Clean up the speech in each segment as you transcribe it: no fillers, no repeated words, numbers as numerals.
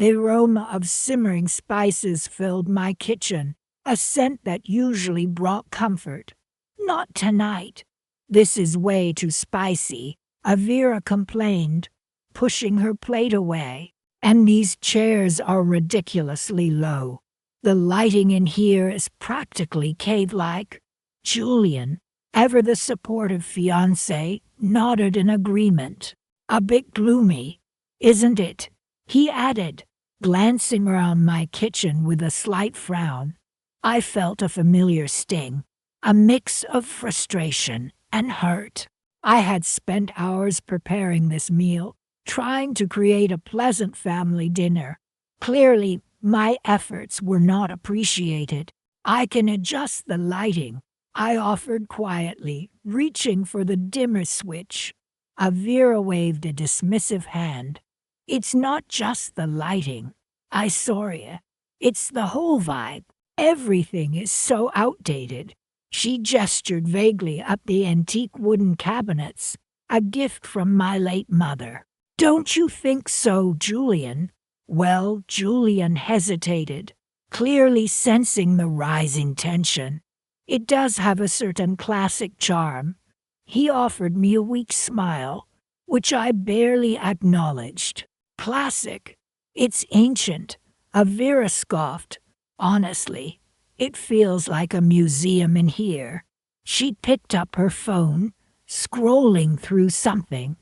The aroma of simmering spices filled my kitchen, a scent that usually brought comfort. Not tonight. This is way too spicy, Avira complained, pushing her plate away. And these chairs are ridiculously low. The lighting in here is practically cave-like. Julian, ever the supportive fiancé, nodded in agreement. A bit gloomy, isn't it? He added, glancing around my kitchen with a slight frown. I felt a familiar sting, a mix of frustration and hurt. I had spent hours preparing this meal, trying to create a pleasant family dinner. Clearly, my efforts were not appreciated. I can adjust the lighting, I offered quietly, reaching for the dimmer switch. Avira waved a dismissive hand. It's not just the lighting, Isoria. It's the whole vibe. Everything is so outdated. She gestured vaguely up the antique wooden cabinets, a gift from my late mother. Don't you think so, Julian? Well, Julian hesitated, clearly sensing the rising tension. It does have a certain classic charm. He offered me a weak smile, which I barely acknowledged. Classic? It's ancient, Avira scoffed. Honestly, it feels like a museum in here. She picked up her phone, scrolling through something.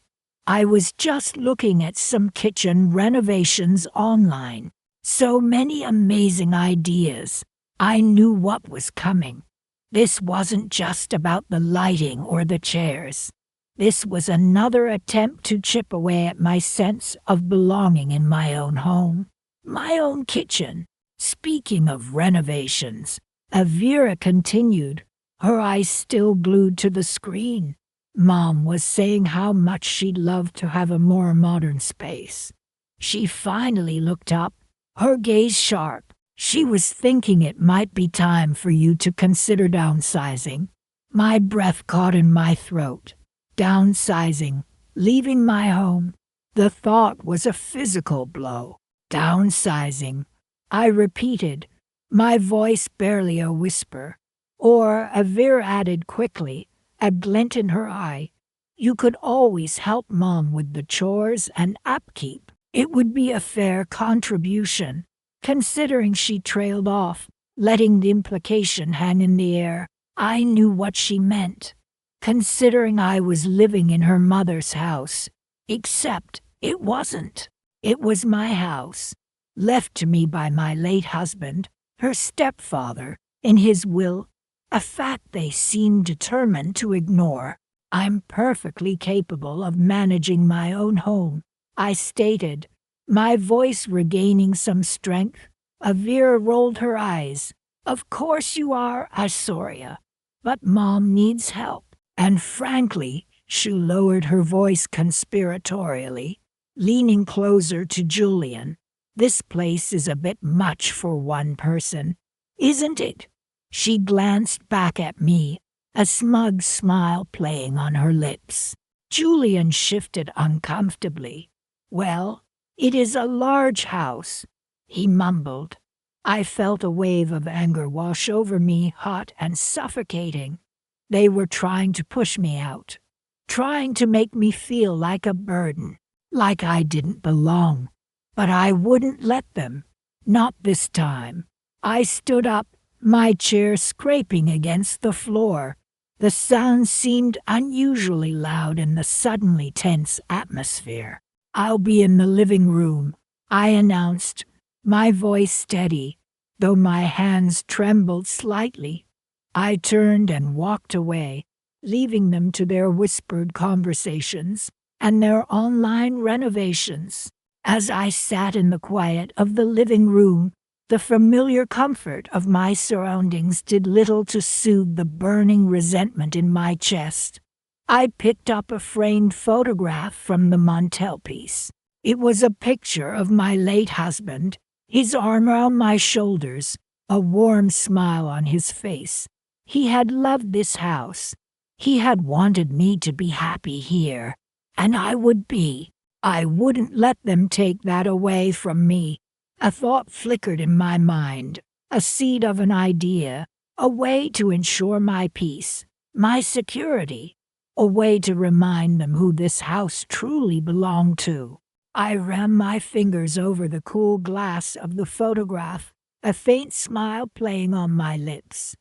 I was just looking at some kitchen renovations online. So many amazing ideas. I knew what was coming. This wasn't just about the lighting or the chairs. This was another attempt to chip away at my sense of belonging in my own home, my own kitchen. Speaking of renovations, Avira continued, her eyes still glued to the screen. Mom was saying how much she'd love to have a more modern space. She finally looked up, her gaze sharp. She was thinking it might be time for you to consider downsizing. My breath caught in my throat. Downsizing, leaving my home. The thought was a physical blow. Downsizing, I repeated, my voice barely a whisper. Or, Avira added quickly, a glint in her eye, you could always help Mom with the chores and upkeep. It would be a fair contribution. Considering she trailed off, letting the implication hang in the air, I knew what she meant. Considering I was living in her mother's house. Except it wasn't. It was my house, left to me by my late husband, her stepfather, in his will, a fact they seemed determined to ignore. I'm perfectly capable of managing my own home, I stated, my voice regaining some strength. Avira rolled her eyes. Of course you are, Isoria, but Mom needs help. And frankly, she lowered her voice conspiratorially, leaning closer to Julian. This place is a bit much for one person, isn't it? She glanced back at me, a smug smile playing on her lips. Julian shifted uncomfortably. Well, it is a large house, he mumbled. I felt a wave of anger wash over me, hot and suffocating. They were trying to push me out, trying to make me feel like a burden, like I didn't belong. But I wouldn't let them. Not this time. I stood up, my chair scraping against the floor. The sound seemed unusually loud in the suddenly tense atmosphere. I'll be in the living room, I announced, my voice steady, though my hands trembled slightly. I turned and walked away, leaving them to their whispered conversations and their online renovations. As I sat in the quiet of the living room, the familiar comfort of my surroundings did little to soothe the burning resentment in my chest. I picked up a framed photograph from the mantelpiece. It was a picture of my late husband, his arm around my shoulders, a warm smile on his face. He had loved this house. He had wanted me to be happy here, and I would be. I wouldn't let them take that away from me. A thought flickered in my mind, a seed of an idea, a way to ensure my peace, my security, a way to remind them who this house truly belonged to. I ran my fingers over the cool glass of the photograph, a faint smile playing on my lips.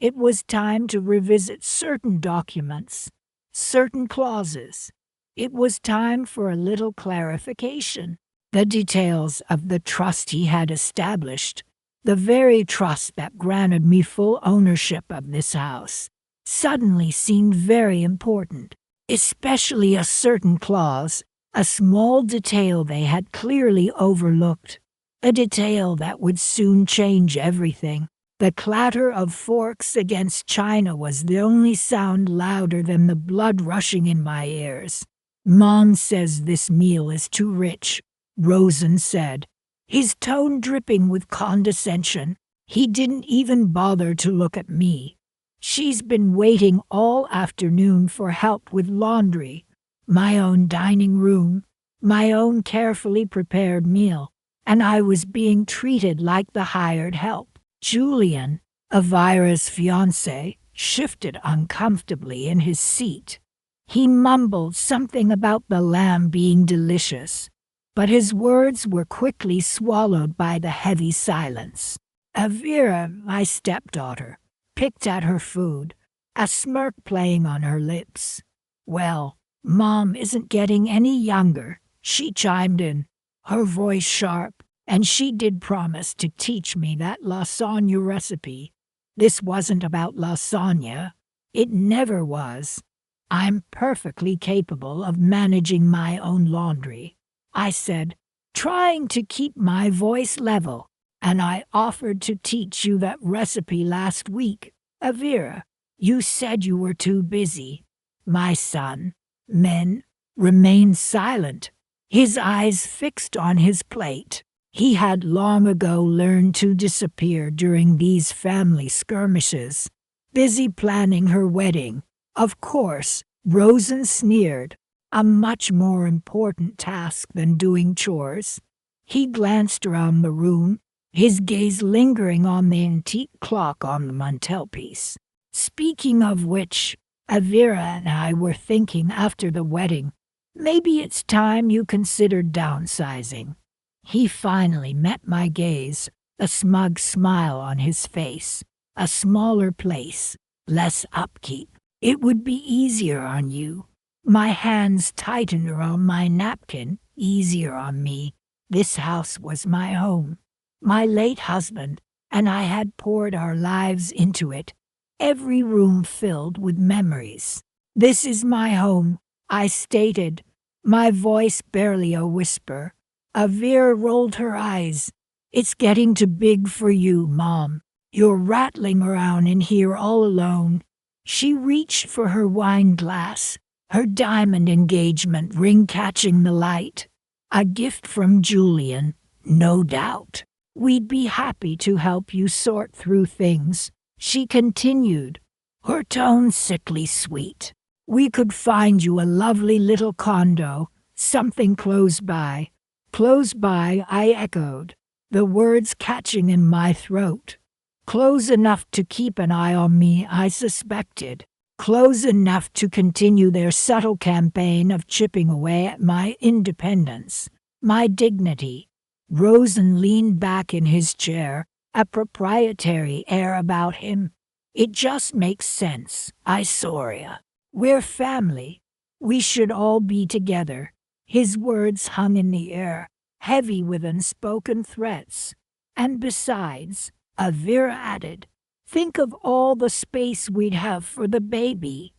It was time to revisit certain documents, certain clauses. It was time for a little clarification. The details of the trust he had established, the very trust that granted me full ownership of this house, suddenly seemed very important, especially a certain clause, a small detail they had clearly overlooked, a detail that would soon change everything. The clatter of forks against china was the only sound louder than the blood rushing in my ears. "Mom says this meal is too rich," Rosen said, his tone dripping with condescension. He didn't even bother to look at me. "She's been waiting all afternoon for help with laundry, my own dining room, my own carefully prepared meal, and I was being treated like the hired help." Julian, Elvira's fiancé, shifted uncomfortably in his seat. He mumbled something about the lamb being delicious, but his words were quickly swallowed by the heavy silence. Elvira, my stepdaughter, picked at her food, a smirk playing on her lips. "Well, Mom isn't getting any younger," she chimed in, her voice sharp, "and she did promise to teach me that lasagna recipe." This wasn't about lasagna. It never was. "I'm perfectly capable of managing my own laundry," I said, trying to keep my voice level, "and I offered to teach you that recipe last week. Elvira, you said you were too busy." My son, Men, remained silent, his eyes fixed on his plate. He had long ago learned to disappear during these family skirmishes, busy planning her wedding. Of course, Rosen sneered, a much more important task than doing chores. He glanced around the room, his gaze lingering on the antique clock on the mantelpiece. "Speaking of which, Elvira and I were thinking after the wedding, maybe it's time you considered downsizing." He finally met my gaze, a smug smile on his face. "A smaller place, less upkeep. It would be easier on you." My hands tightened around my napkin. Easier on me. This house was my home. My late husband and I had poured our lives into it, every room filled with memories. "This is my home," I stated, my voice barely a whisper. Elvira rolled her eyes. "It's getting too big for you, Mom. You're rattling around in here all alone." She reached for her wine glass, her diamond engagement ring catching the light. "A gift from Julian, no doubt. We'd be happy to help you sort through things," she continued, her tone sickly sweet. "We could find you a lovely little condo, something close by." "Close by," I echoed, the words catching in my throat. Close enough to keep an eye on me, I suspected. Close enough to continue their subtle campaign of chipping away at my independence, my dignity. Rosen leaned back in his chair, a proprietary air about him. "It just makes sense, Isoria. We're family. We should all be together." His words hung in the air, heavy with unspoken threats. "And besides," Elvira added, "think of all the space we'd have for the baby."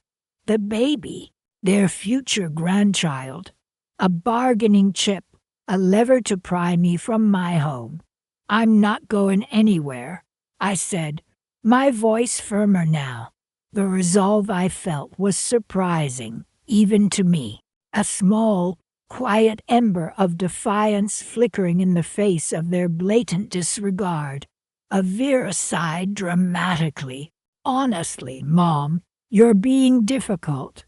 The baby, their future grandchild. A bargaining chip, a lever to pry me from my home. "I'm not going anywhere," I said, my voice firmer now. The resolve I felt was surprising, even to me. A small, quiet ember of defiance flickering in the face of their blatant disregard. Elvira sighed dramatically. "Honestly, Mom, you're being difficult."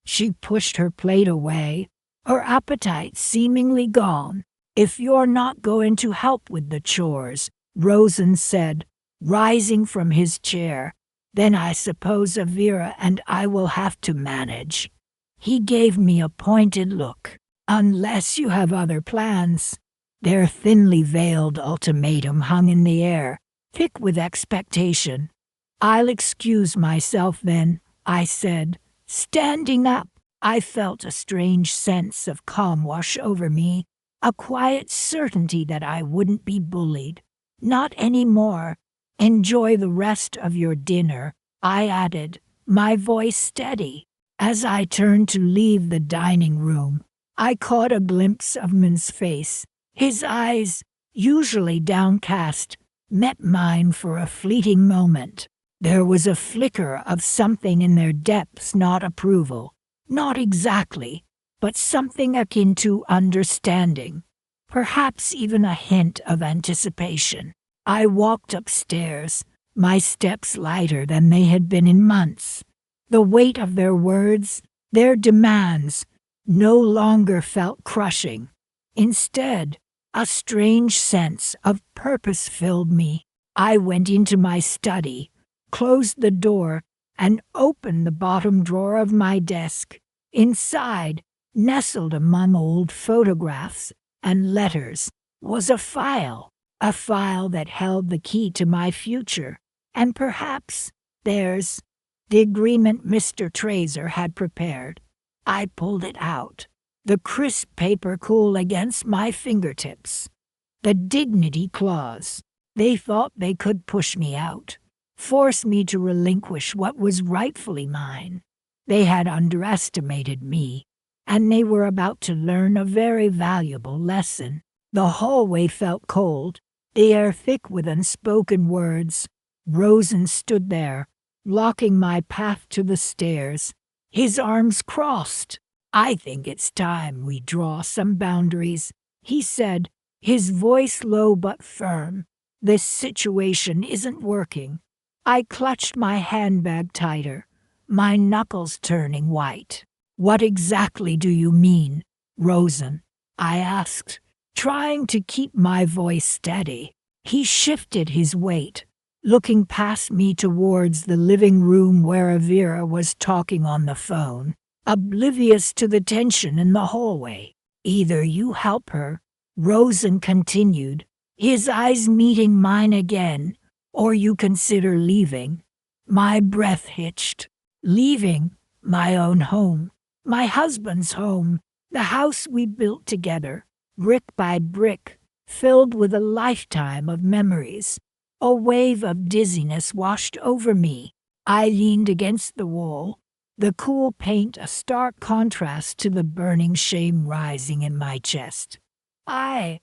She pushed her plate away, her appetite seemingly gone. If you're not going to help with the chores, Rosen said, rising from his chair, then I suppose Avira and I will have to manage. He gave me a pointed look. Unless you have other plans. Their thinly veiled ultimatum hung in the air, thick with expectation. I'll excuse myself then, I said. Standing up, I felt a strange sense of calm wash over me, a quiet certainty that I wouldn't be bullied. Not anymore. Enjoy the rest of your dinner, I added, my voice steady. As I turned to leave the dining room, I caught a glimpse of Min's face. His eyes, usually downcast, met mine for a fleeting moment. There was a flicker of something in their depths, not approval. Not exactly, but something akin to understanding. Perhaps even a hint of anticipation. I walked upstairs, my steps lighter than they had been in months. The weight of their words, their demands, no longer felt crushing. Instead, a strange sense of purpose filled me. I went into my study, closed the door, and opened the bottom drawer of my desk. Inside, nestled among old photographs and letters, was a file that held the key to my future, and perhaps theirs, the agreement Mr. Trazer had prepared. I pulled it out, the crisp paper cool against my fingertips. The dignity clause. They thought they could push me out, force me to relinquish what was rightfully mine. They had underestimated me, and they were about to learn a very valuable lesson. The hallway felt cold, the air thick with unspoken words. Rosen stood there, blocking my path to the stairs, his arms crossed. I think it's time we draw some boundaries, he said, his voice low but firm. This situation isn't working. I clutched my handbag tighter, my knuckles turning white. What exactly do you mean, Rosen? I asked, trying to keep my voice steady. He shifted his weight, looking past me towards the living room where Avira was talking on the phone, oblivious to the tension in the hallway. Either you help her, Rosen continued, his eyes meeting mine again, or you consider leaving. My breath hitched. Leaving my own home, my husband's home, the house we built together, brick by brick, filled with a lifetime of memories. A wave of dizziness washed over me. I leaned against the wall, the cool paint a stark contrast to the burning shame rising in my chest. I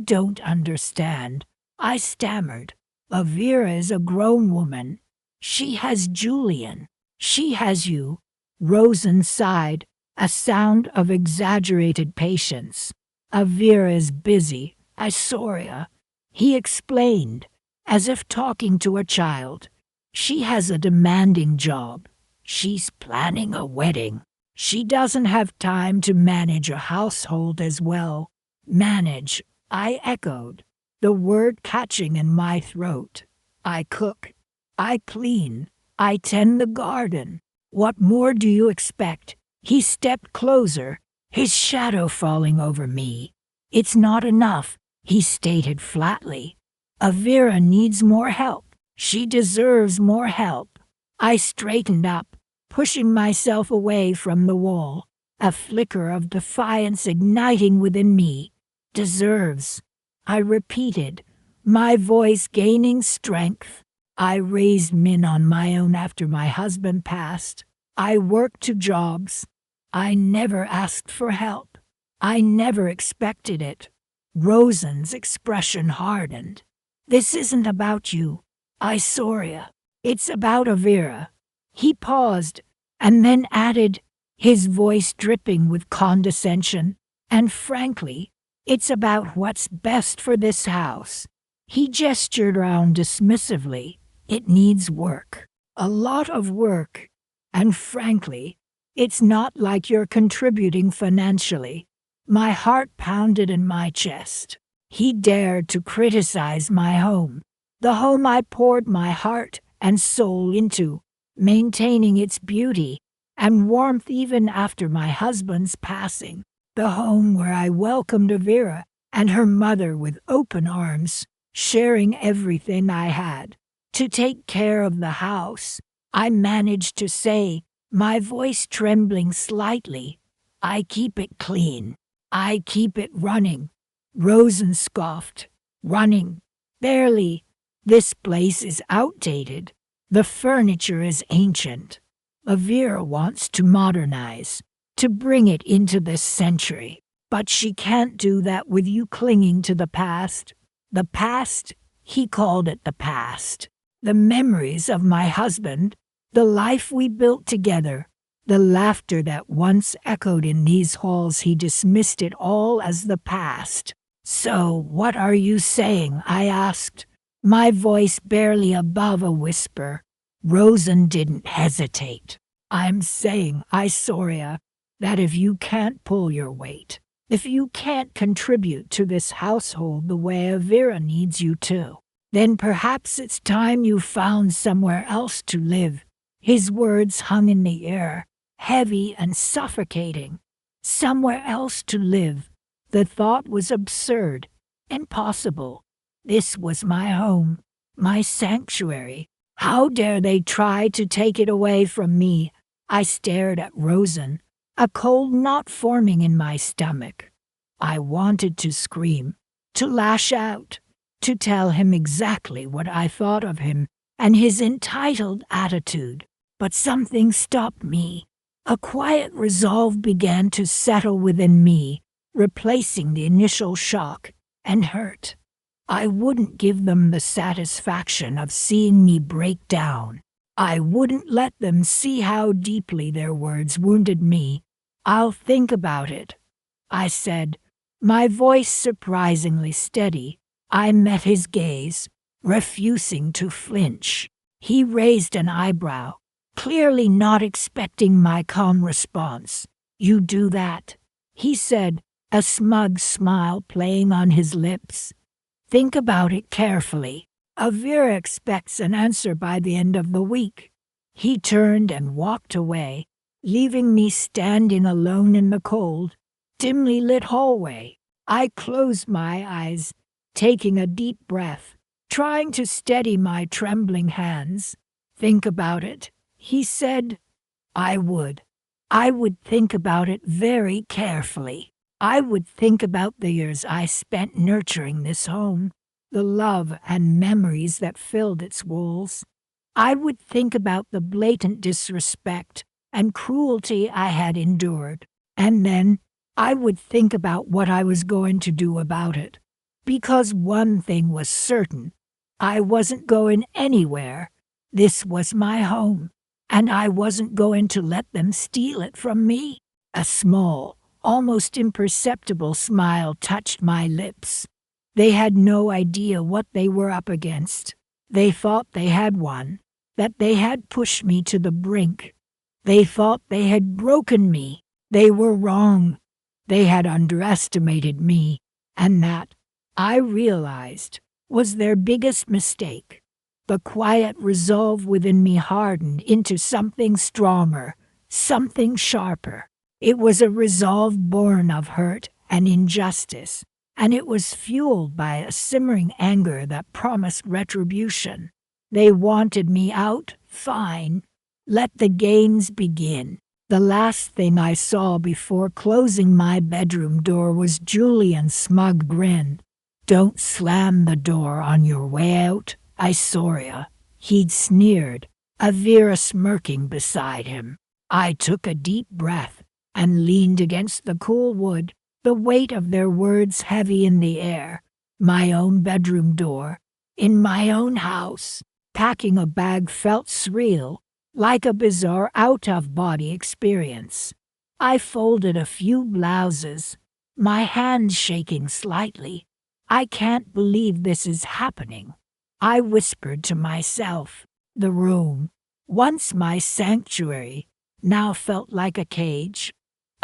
don't understand, I stammered. Avira is a grown woman. She has Julian. She has you. Rosen sighed, a sound of exaggerated patience. Avira is busy, Isoria. He explained, as if talking to a child. She has a demanding job. She's planning a wedding. She doesn't have time to manage a household as well. Manage, I echoed, the word catching in my throat. I cook. I clean. I tend the garden. What more do you expect? He stepped closer, his shadow falling over me. It's not enough, he stated flatly. Avira needs more help. She deserves more help. I straightened up, pushing myself away from the wall, a flicker of defiance igniting within me. Deserves, I repeated, my voice gaining strength. I raised Min on my own after my husband passed. I worked 2 jobs. I never asked for help. I never expected it. Rosen's expression hardened. This isn't about you, Isoria. It's about Avira. He paused, and then added, his voice dripping with condescension, and frankly, it's about what's best for this house. He gestured around dismissively. It needs work. A lot of work. And frankly, it's not like you're contributing financially. My heart pounded in my chest. He dared to criticize my home, the home I poured my heart and soul into, maintaining its beauty and warmth even after my husband's passing, the home where I welcomed Avira and her mother with open arms, sharing everything I had. To take care of the house, I managed to say, my voice trembling slightly, I keep it clean. I keep it running. Rosen scoffed. Running. Barely. This place is outdated. The furniture is ancient. Avira wants to modernize, to bring it into this century. But she can't do that with you clinging to the past. The past? He called it the past. The memories of my husband, the life we built together, the laughter that once echoed in these halls. He dismissed it all as the past. So, what are you saying? I asked, my voice barely above a whisper. Rosen didn't hesitate. I'm saying, Isoria, that if you can't pull your weight, if you can't contribute to this household the way Avira needs you to, then perhaps it's time you found somewhere else to live. His words hung in the air, heavy and suffocating. Somewhere else to live. The thought was absurd, impossible. This was my home, my sanctuary. How dare they try to take it away from me? I stared at Rosen, a cold knot forming in my stomach. I wanted to scream, to lash out, to tell him exactly what I thought of him and his entitled attitude. But something stopped me. A quiet resolve began to settle within me, replacing the initial shock and hurt. I wouldn't give them the satisfaction of seeing me break down. I wouldn't let them see how deeply their words wounded me. I'll think about it, I said, my voice surprisingly steady. I met his gaze, refusing to flinch. He raised an eyebrow, clearly not expecting my calm response. You do that, he said, a smug smile playing on his lips. Think about it carefully. Avira expects an answer by the end of the week. He turned and walked away, leaving me standing alone in the cold, dimly lit hallway. I closed my eyes, taking a deep breath, trying to steady my trembling hands. Think about it, he said. I would. I would think about it very carefully. I would think about the years I spent nurturing this home, the love and memories that filled its walls. I would think about the blatant disrespect and cruelty I had endured. And then I would think about what I was going to do about it. Because one thing was certain, I wasn't going anywhere. This was my home, and I wasn't going to let them steal it from me. A small, almost imperceptible smile touched my lips. They had no idea what they were up against. They thought they had won, that they had pushed me to the brink. They thought they had broken me. They were wrong. They had underestimated me, and that, I realized, was their biggest mistake. The quiet resolve within me hardened into something stronger, something sharper. It was a resolve born of hurt and injustice, and it was fueled by a simmering anger that promised retribution. They wanted me out, fine. Let the games begin. The last thing I saw before closing my bedroom door was Julian's smug grin. Don't slam the door on your way out, Isoria, he'd sneered, Avira smirking beside him. I took a deep breath and leaned against the cool wood, the weight of their words heavy in the air. My own bedroom door, in my own house. Packing a bag felt surreal, like a bizarre out-of-body experience. I folded a few blouses, my hands shaking slightly. I can't believe this is happening. I whispered to myself. The room, once my sanctuary, now felt like a cage.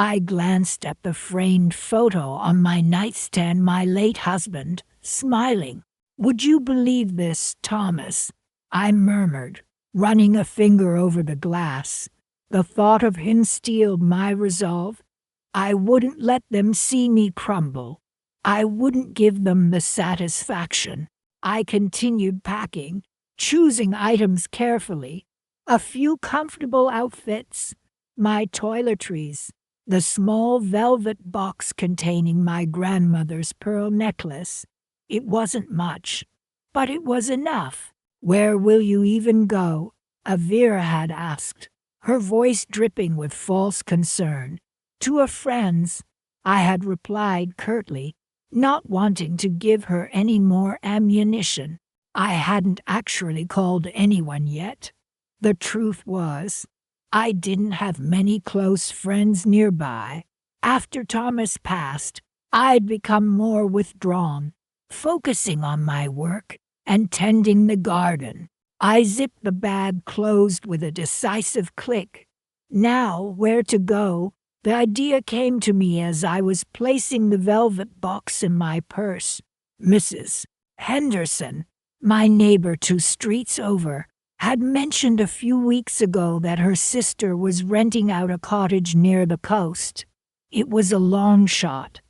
I glanced at the framed photo on my nightstand, my late husband, smiling. "Would you believe this, Thomas?" I murmured, running a finger over the glass. The thought of him steeled my resolve. I wouldn't let them see me crumble. I wouldn't give them the satisfaction. I continued packing, choosing items carefully. A few comfortable outfits, my toiletries, the small velvet box containing my grandmother's pearl necklace. It wasn't much, but it was enough. "Where will you even go?" Avira had asked, her voice dripping with false concern. "To a friend's," I had replied curtly, not wanting to give her any more ammunition. I hadn't actually called anyone yet. The truth was, I didn't have many close friends nearby. After Thomas passed, I'd become more withdrawn, focusing on my work and tending the garden. I zipped the bag closed with a decisive click. Now, where to go? The idea came to me as I was placing the velvet box in my purse. Mrs. Henderson, my neighbor 2 streets over, had mentioned a few weeks ago that her sister was renting out a cottage near the coast. It was a long shot,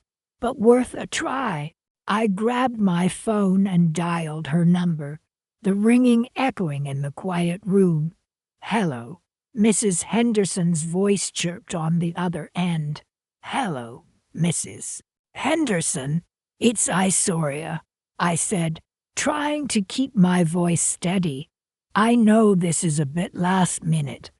but worth a try. I grabbed my phone and dialed her number, the ringing echoing in the quiet room. "Hello." Mrs. Henderson's voice chirped on the other end. "Hello, Mrs. Henderson. It's Isoria," I said, trying to keep my voice steady. "I know this is a bit last minute,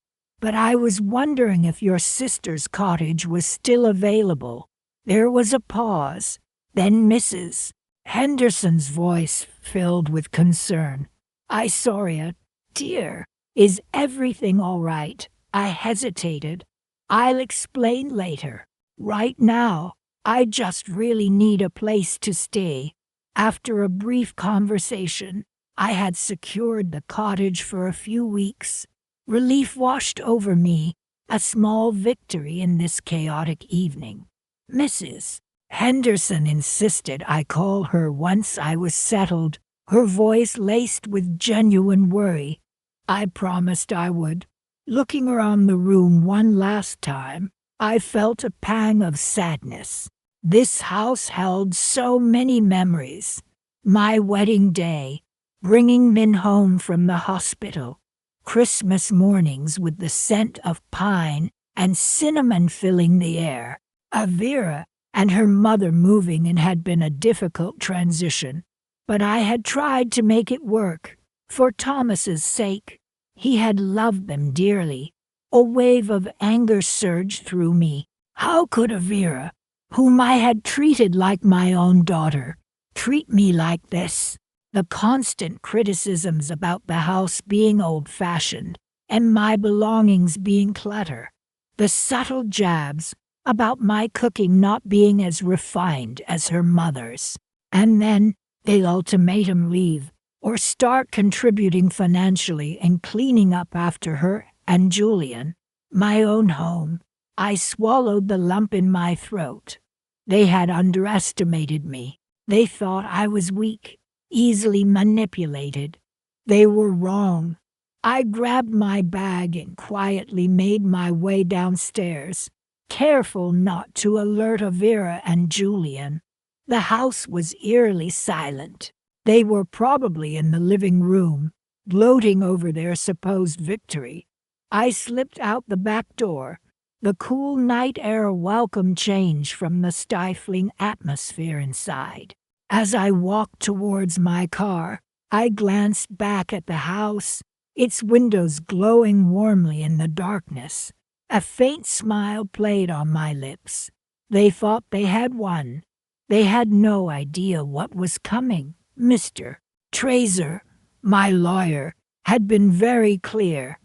but I was wondering if your sister's cottage was still available." There was a pause. Then Mrs. Henderson's voice filled with concern. "Isoria, dear, is everything all right?" I hesitated. "I'll explain later. Right now, I just really need a place to stay." After a brief conversation, I had secured the cottage for a few weeks. Relief washed over me, a small victory in this chaotic evening. "Mrs. Henderson insisted I call her once I was settled," her voice laced with genuine worry. I promised I would. Looking around the room one last time, I felt a pang of sadness. This house held so many memories. My wedding day, bringing Min home from the hospital, Christmas mornings with the scent of pine and cinnamon filling the air. Avira and her mother moving in had been a difficult transition, but I had tried to make it work, for Thomas's sake. He had loved them dearly. A wave of anger surged through me. How could Avira, whom I had treated like my own daughter, treat me like this? The constant criticisms about the house being old-fashioned and my belongings being clutter. The subtle jabs about my cooking not being as refined as her mother's. And then the ultimatum: leave or start contributing financially and cleaning up after her and Julian. My own home. I swallowed the lump in my throat. They had underestimated me. They thought I was weak, easily manipulated. They were wrong. I grabbed my bag and quietly made my way downstairs, careful not to alert Avira and Julian. The house was eerily silent. They were probably in the living room, gloating over their supposed victory. I slipped out the back door. The cool night air a welcome change from the stifling atmosphere inside. As I walked towards my car, I glanced back at the house, its windows glowing warmly in the darkness. A faint smile played on my lips. They thought they had won. They had no idea what was coming. Mr. Trazer, my lawyer, had been very clear.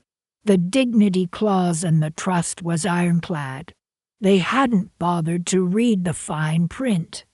The dignity clause and the trust was ironclad. They hadn't bothered to read the fine print.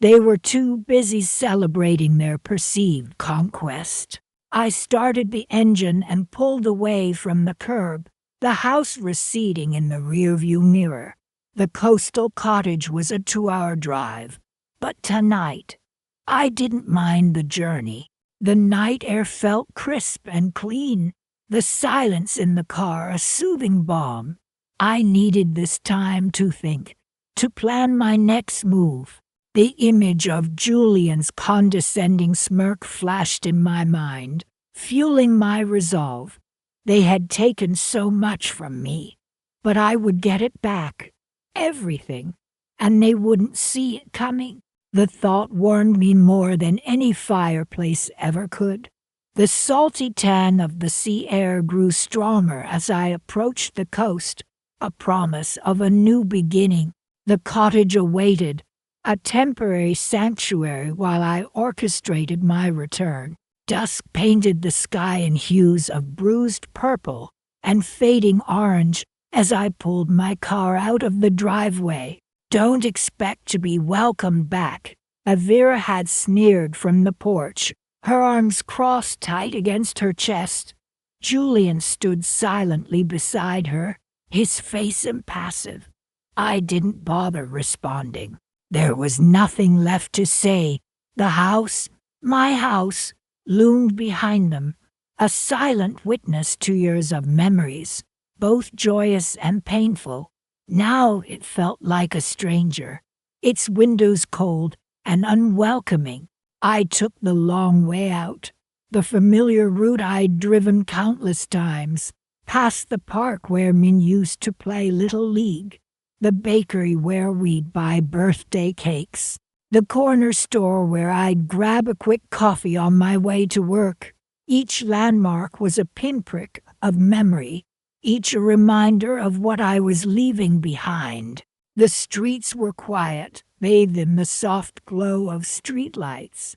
They were too busy celebrating their perceived conquest. I started the engine and pulled away from the curb, the house receding in the rearview mirror. The coastal cottage was a 2-hour drive, but tonight, I didn't mind the journey. The night air felt crisp and clean, the silence in the car a soothing balm. I needed this time to think, to plan my next move. The image of Julian's condescending smirk flashed in my mind, fueling my resolve. They had taken so much from me, but I would get it back. Everything. And they wouldn't see it coming. The thought warmed me more than any fireplace ever could. The salty tang of the sea air grew stronger as I approached the coast, a promise of a new beginning. The cottage awaited, a temporary sanctuary while I orchestrated my return. Dusk painted the sky in hues of bruised purple and fading orange as I pulled my car out of the driveway. "Don't expect to be welcomed back," Avira had sneered from the porch, her arms crossed tight against her chest. Julian stood silently beside her, his face impassive. I didn't bother responding. There was nothing left to say. The house, my house, loomed behind them, a silent witness to years of memories, both joyous and painful. Now it felt like a stranger, its windows cold and unwelcoming. I took the long way out, the familiar route I'd driven countless times, past the park where Min used to play Little League, the bakery where we'd buy birthday cakes, the corner store where I'd grab a quick coffee on my way to work. Each landmark was a pinprick of memory, each a reminder of what I was leaving behind. The streets were quiet, bathed in the soft glow of streetlights.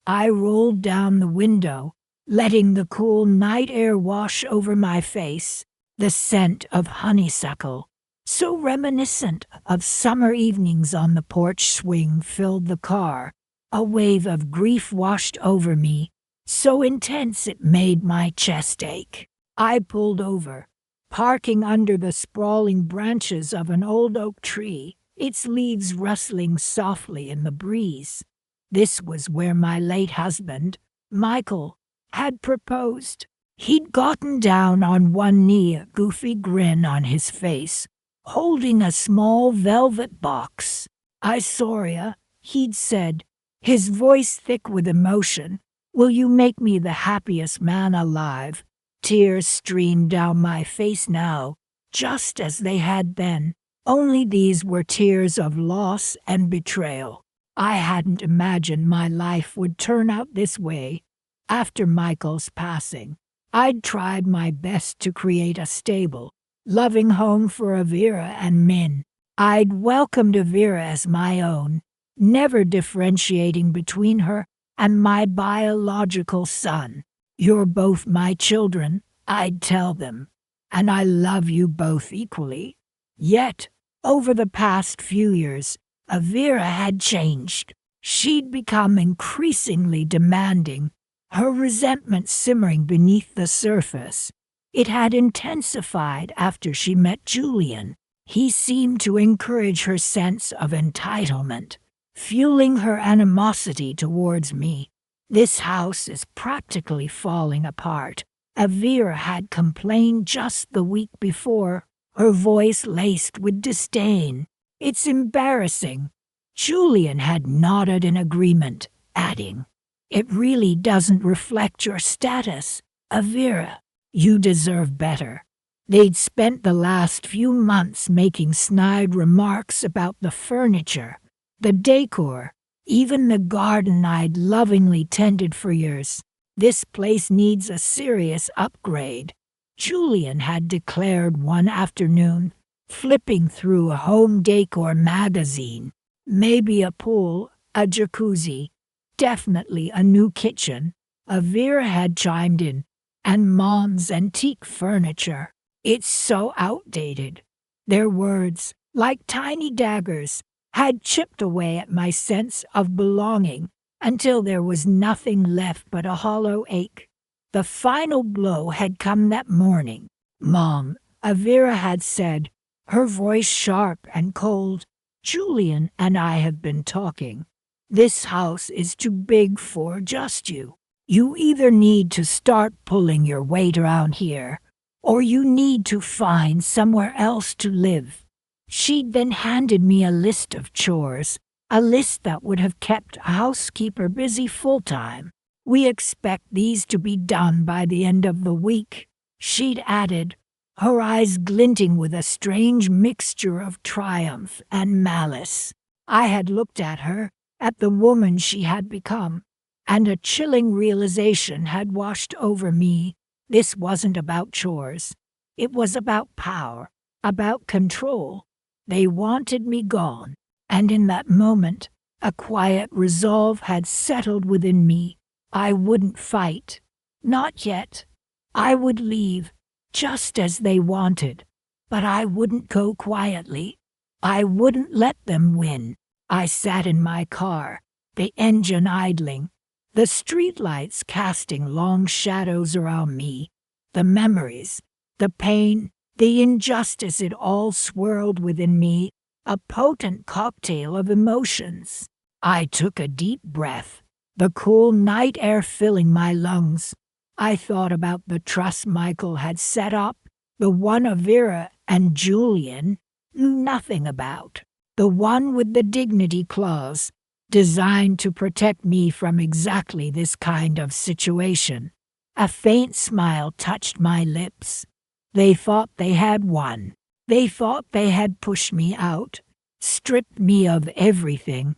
I rolled down the window, letting the cool night air wash over my face, the scent of honeysuckle, so reminiscent of summer evenings on the porch swing, filled the car. A wave of grief washed over me, so intense it made my chest ache. I pulled over, parking under the sprawling branches of an old oak tree, its leaves rustling softly in the breeze. This was where my late husband, Michael, had proposed. He'd gotten down on one knee, a goofy grin on his face, holding a small velvet box. "I saw ya," he'd said, his voice thick with emotion. "Will you make me the happiest man alive?" Tears streamed down my face now, just as they had then. Only these were tears of loss and betrayal. I hadn't imagined my life would turn out this way. After Michael's passing, I'd tried my best to create a stable, loving home for Avira and Min. I'd welcomed Avira as my own, never differentiating between her and my biological son. "You're both my children," I'd tell them, "and I love you both equally." Yet, over the past few years, Avira had changed. She'd become increasingly demanding, her resentment simmering beneath the surface. It had intensified after she met Julian. He seemed to encourage her sense of entitlement, fueling her animosity towards me. "This house is practically falling apart," Avira had complained just the week before, her voice laced with disdain. "It's embarrassing." Julian had nodded in agreement, adding, "It really doesn't reflect your status, Avira. You deserve better." They'd spent the last few months making snide remarks about the furniture, the decor, even the garden I'd lovingly tended for years. "This place needs a serious upgrade," Julian had declared one afternoon, flipping through a home decor magazine. "Maybe a pool, a jacuzzi, definitely a new kitchen," Avira had chimed in, "and Mom's antique furniture. It's so outdated." Their words, like tiny daggers, had chipped away at my sense of belonging until there was nothing left but a hollow ache. The final blow had come that morning. "Mom," Avira had said, her voice sharp and cold. "Julian and I have been talking. This house is too big for just you. You either need to start pulling your weight around here, or you need to find somewhere else to live." She then handed me a list of chores, a list that would have kept a housekeeper busy full-time. "We expect these to be done by the end of the week," she'd added, her eyes glinting with a strange mixture of triumph and malice. I had looked at her, at the woman she had become, and a chilling realization had washed over me. This wasn't about chores. It was about power, about control. They wanted me gone, and in that moment, a quiet resolve had settled within me. I wouldn't fight. Not yet. I would leave, just as they wanted, but I wouldn't go quietly. I wouldn't let them win. I sat in my car, the engine idling, the streetlights casting long shadows around me. The memories, the pain, the injustice, it all swirled within me, a potent cocktail of emotions. I took a deep breath, the cool night air filling my lungs. I thought about the trust Michael had set up, the one Vera and Julian knew nothing about, the one with the dignity clause, designed to protect me from exactly this kind of situation. A faint smile touched my lips. They thought they had won. They thought they had pushed me out, stripped me of everything.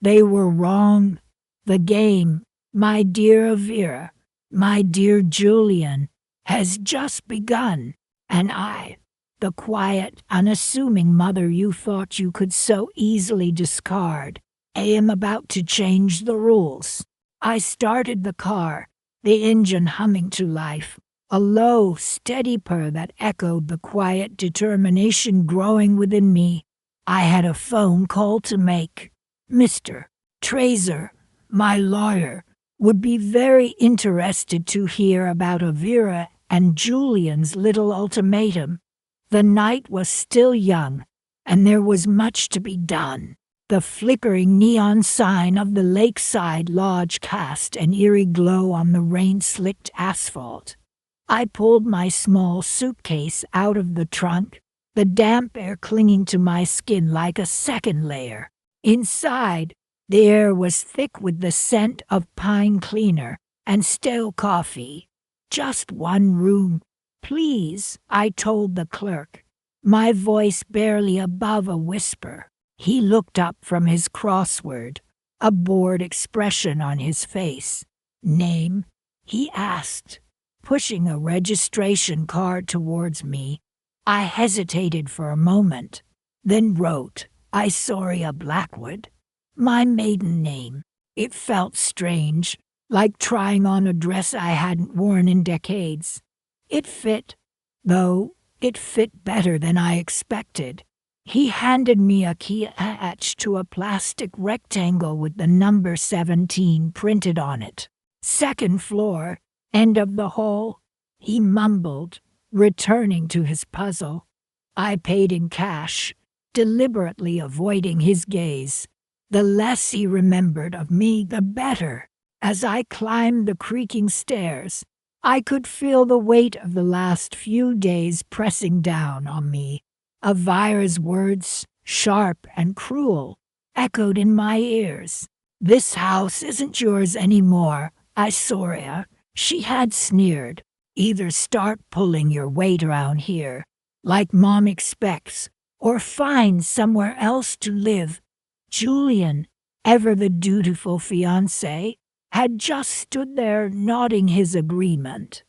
They were wrong. The game, my dear Vera, my dear Julian, has just begun, and I, the quiet, unassuming mother you thought you could so easily discard, I am about to change the rules. I started the car, the engine humming to life, a low, steady purr that echoed the quiet determination growing within me. I had a phone call to make. Mr. Trazer, my lawyer, would be very interested to hear about Vera and Julian's little ultimatum. The night was still young, and there was much to be done. The flickering neon sign of the lakeside lodge cast an eerie glow on the rain-slicked asphalt. I pulled my small suitcase out of the trunk, the damp air clinging to my skin like a second layer. Inside, the air was thick with the scent of pine cleaner and stale coffee. "Just one room, please," I told the clerk, my voice barely above a whisper. He looked up from his crossword, a bored expression on his face. "Name?" he asked, pushing a registration card towards me. I hesitated for a moment, then wrote, "Isoria Blackwood." My maiden name. It felt strange, like trying on a dress I hadn't worn in decades. It fit, though it fit better than I expected. He handed me a key attached to a plastic rectangle with the number 17 printed on it. "Second floor, end of the hall," he mumbled, returning to his puzzle. I paid in cash, deliberately avoiding his gaze. The less he remembered of me, the better. As I climbed the creaking stairs, I could feel the weight of the last few days pressing down on me. Elvira's words, sharp and cruel, echoed in my ears. "This house isn't yours anymore, Isoria," she had sneered. "Either start pulling your weight around here, like Mom expects, or find somewhere else to live." Julian, ever the dutiful fiancé, had just stood there nodding his agreement.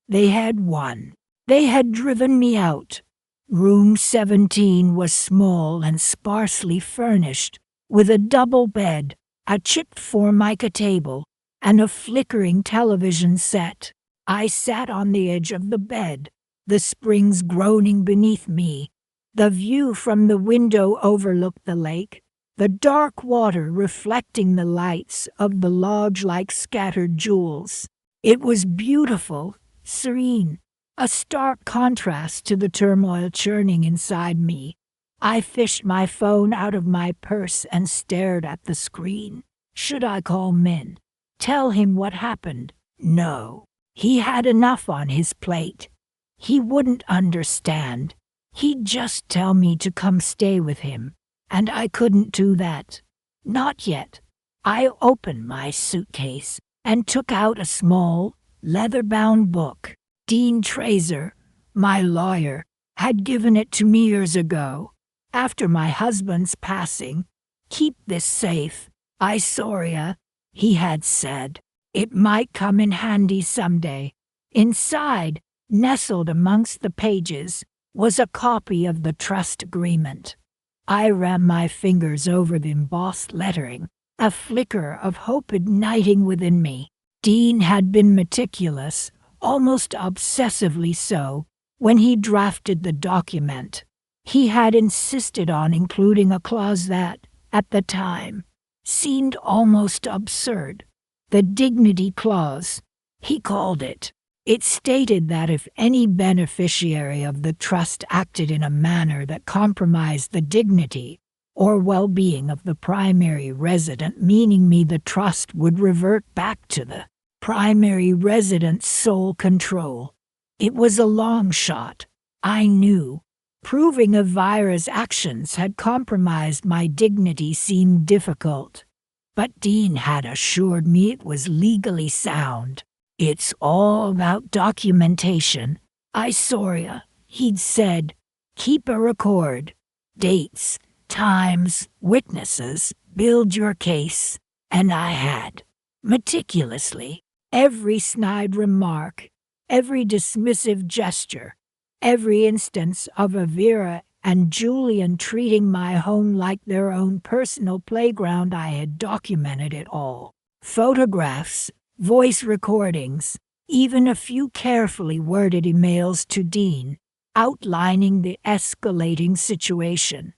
They had won. They had driven me out. Room 17 was small and sparsely furnished, with a double bed, a chipped formica table, and a flickering television set. I sat on the edge of the bed, the springs groaning beneath me. The view from the window overlooked the lake, the dark water reflecting the lights of the lodge like scattered jewels. It was beautiful, serene, a stark contrast to the turmoil churning inside me. I fished my phone out of my purse and stared at the screen. Should I call Min? Tell him what happened? No. He had enough on his plate. He wouldn't understand. He'd just tell me to come stay with him, and I couldn't do that. Not yet. I opened my suitcase and took out a small, leather-bound book. Dean Trazer, my lawyer, had given it to me years ago, after my husband's passing. Keep this safe, Isoria, he had said. It might come in handy someday. Inside, nestled amongst the pages, was a copy of the trust agreement. I ran my fingers over the embossed lettering, a flicker of hope igniting within me. Dean had been meticulous, almost obsessively so, when he drafted the document. He had insisted on including a clause that, at the time, seemed almost absurd. The dignity clause, he called it. It stated that if any beneficiary of the trust acted in a manner that compromised the dignity or well-being of the primary resident, meaning me, the trust would revert back to the primary resident's sole control. It was a long shot, I knew. Proving Elvira's actions had compromised my dignity seemed difficult, but Dean had assured me it was legally sound. It's all about documentation. Isoria, he'd said. Keep a record. Dates, times, witnesses. Build your case. And I had. Meticulously. Every snide remark, every dismissive gesture, every instance of Elvira and Julian treating my home like their own personal playground. I had documented it all. Photographs, voice recordings, even a few carefully worded emails to Dean, outlining the escalating situation.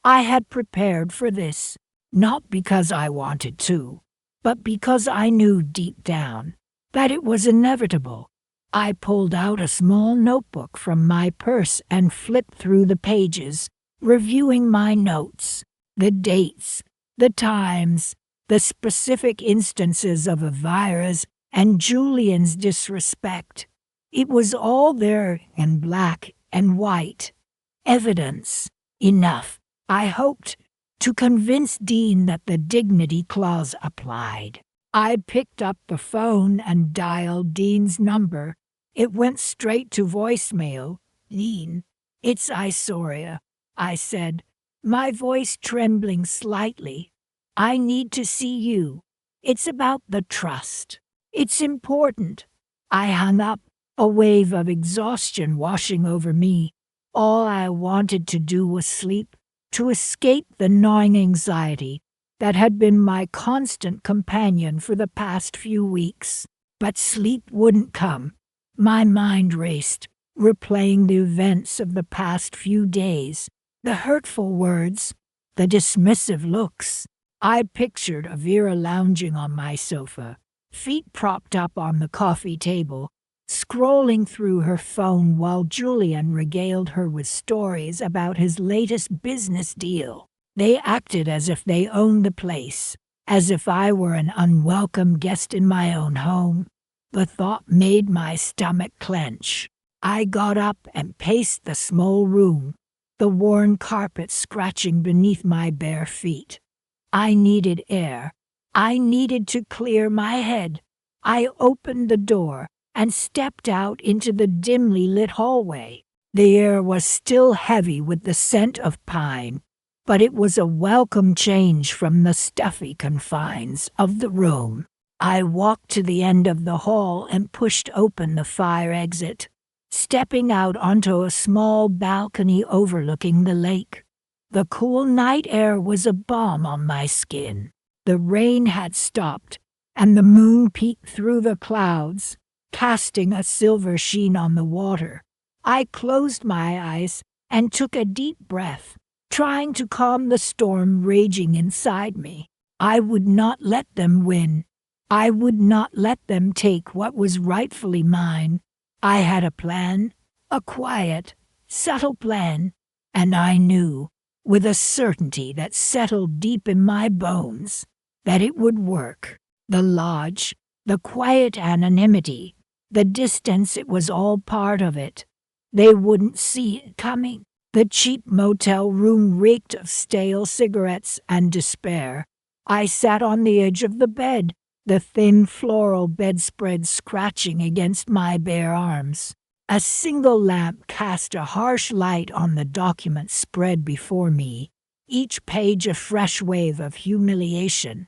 I had prepared for this, not because I wanted to, but because I knew deep down that it was inevitable. I pulled out a small notebook from my purse and flipped through the pages, reviewing my notes, the dates, the times, the specific instances of Elvira's and Julian's disrespect. It was all there in black and white. Evidence. Enough, I hoped, to convince Dean that the dignity clause applied. I picked up the phone and dialed Dean's number. It went straight to voicemail. Dean, it's Isoria, I said, my voice trembling slightly. I need to see you. It's about the trust. It's important. I hung up, a wave of exhaustion washing over me. All I wanted to do was sleep, to escape the gnawing anxiety that had been my constant companion for the past few weeks. But sleep wouldn't come. My mind raced, replaying the events of the past few days, the hurtful words, the dismissive looks. I pictured Elvira lounging on my sofa, feet propped up on the coffee table, scrolling through her phone while Julian regaled her with stories about his latest business deal. They acted as if they owned the place, as if I were an unwelcome guest in my own home. The thought made my stomach clench. I got up and paced the small room, the worn carpet scratching beneath my bare feet. I needed air. I needed to clear my head. I opened the door and stepped out into the dimly lit hallway. The air was still heavy with the scent of pine, but it was a welcome change from the stuffy confines of the room. I walked to the end of the hall and pushed open the fire exit, stepping out onto a small balcony overlooking the lake. The cool night air was a balm on my skin. The rain had stopped, and the moon peeked through the clouds, casting a silver sheen on the water. I closed my eyes and took a deep breath, trying to calm the storm raging inside me. I would not let them win. I would not let them take what was rightfully mine. I had a plan, a quiet, subtle plan, and I knew, with a certainty that settled deep in my bones, that it would work. The lodge, the quiet anonymity, the distance, it was all part of it. They wouldn't see it coming. The cheap motel room reeked of stale cigarettes and despair. I sat on the edge of the bed, the thin floral bedspread scratching against my bare arms. A single lamp cast a harsh light on the document spread before me, each page a fresh wave of humiliation.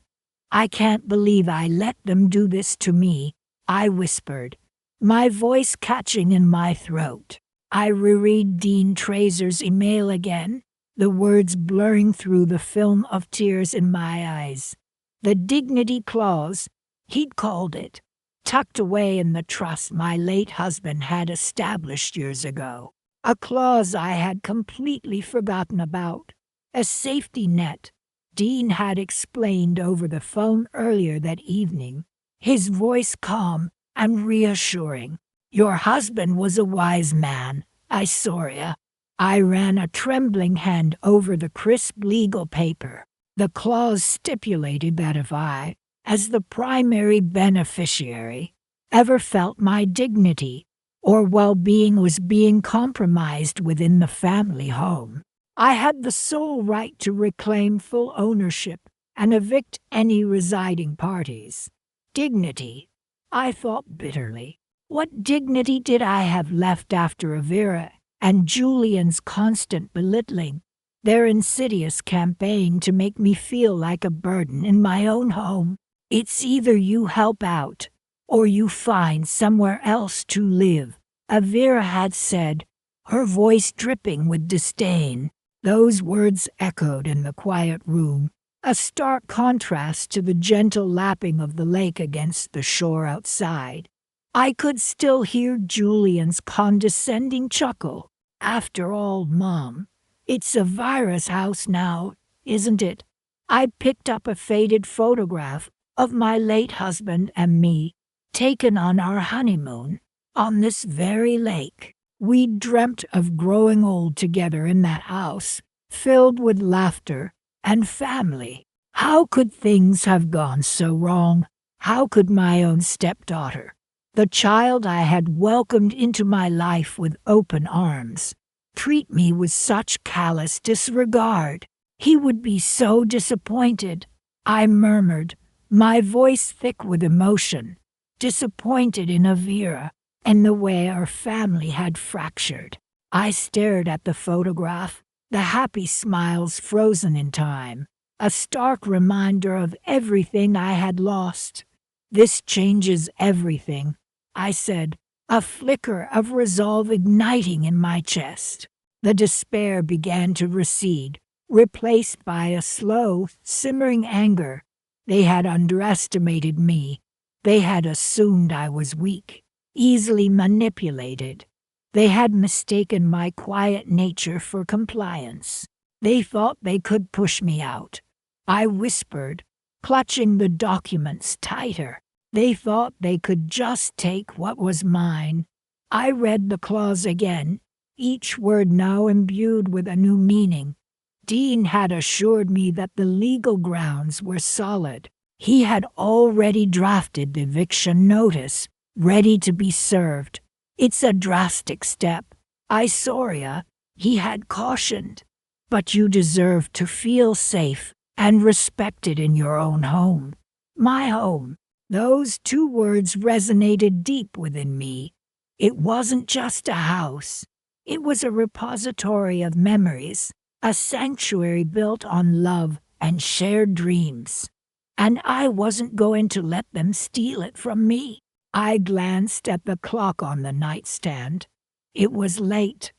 "I can't believe I let them do this to me," I whispered, my voice catching in my throat. I reread Dean Trazer's email again, the words blurring through the film of tears in my eyes. The dignity clause, he'd called it, tucked away in the trust my late husband had established years ago. A clause I had completely forgotten about. A safety net, Dean had explained over the phone earlier that evening, his voice calm and reassuring. "Your husband was a wise man, I saw ya." I ran a trembling hand over the crisp legal paper. The clause stipulated that if I, as the primary beneficiary, ever felt my dignity or well-being was being compromised within the family home, I had the sole right to reclaim full ownership and evict any residing parties. Dignity, I thought bitterly. What dignity did I have left after Avira and Julian's constant belittling, their insidious campaign to make me feel like a burden in my own home? "It's either you help out, or you find somewhere else to live," Avira had said, her voice dripping with disdain. Those words echoed in the quiet room, a stark contrast to the gentle lapping of the lake against the shore outside. I could still hear Julian's condescending chuckle. "After all, Mom, it's Avira's house now, isn't it?" I picked up a faded photograph of my late husband and me, taken on our honeymoon, on this very lake. We'd dreamt of growing old together in that house, filled with laughter and family. How could things have gone so wrong? How could my own stepdaughter, the child I had welcomed into my life with open arms, treat me with such callous disregard? He would be so disappointed, I murmured, my voice thick with emotion, disappointed in Avira and the way our family had fractured. I stared at the photograph, the happy smiles frozen in time, a stark reminder of everything I had lost. "This changes everything," I said, a flicker of resolve igniting in my chest. The despair began to recede, replaced by a slow, simmering anger. They had underestimated me. They had assumed I was weak, easily manipulated. They had mistaken my quiet nature for compliance. They thought they could push me out. I whispered, clutching the documents tighter. They thought they could just take what was mine. I read the clause again, each word now imbued with a new meaning. Dean had assured me that the legal grounds were solid. He had already drafted the eviction notice, ready to be served. "It's a drastic step, I saw ya," he had cautioned, "but you deserve to feel safe and respected in your own home." My home. Those two words resonated deep within me. It wasn't just a house. It was a repository of memories, a sanctuary built on love and shared dreams. And I wasn't going to let them steal it from me. I glanced at the clock on the nightstand. It was late.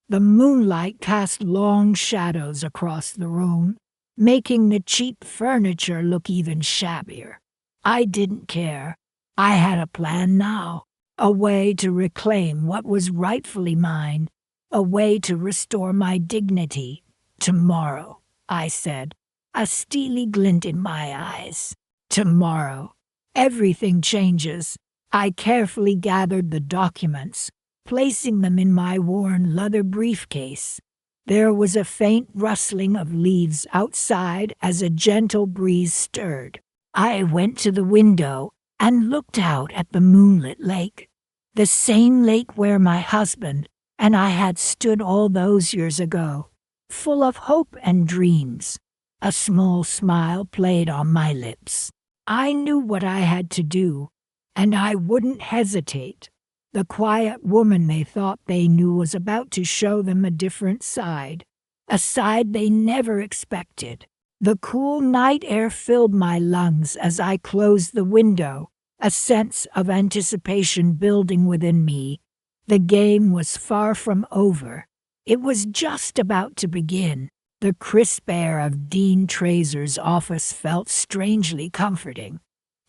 The moonlight cast long shadows across the room, making the cheap furniture look even shabbier. I didn't care. I had a plan now, a way to reclaim what was rightfully mine, a way to restore my dignity. "Tomorrow," I said, a steely glint in my eyes. "Tomorrow. Everything changes. I carefully gathered the documents, placing them in my worn leather briefcase. There was a faint rustling of leaves outside as a gentle breeze stirred. I went to the window and looked out at the moonlit lake. The same lake where my husband and I had stood all those years ago, full of hope and dreams. A small smile played on my lips. I knew what I had to do, and I wouldn't hesitate. The quiet woman they thought they knew was about to show them a different side, a side they never expected. The cool night air filled my lungs as I closed the window, a sense of anticipation building within me. The game was far from over. It was just about to begin. The crisp air of Dean Trazer's office felt strangely comforting.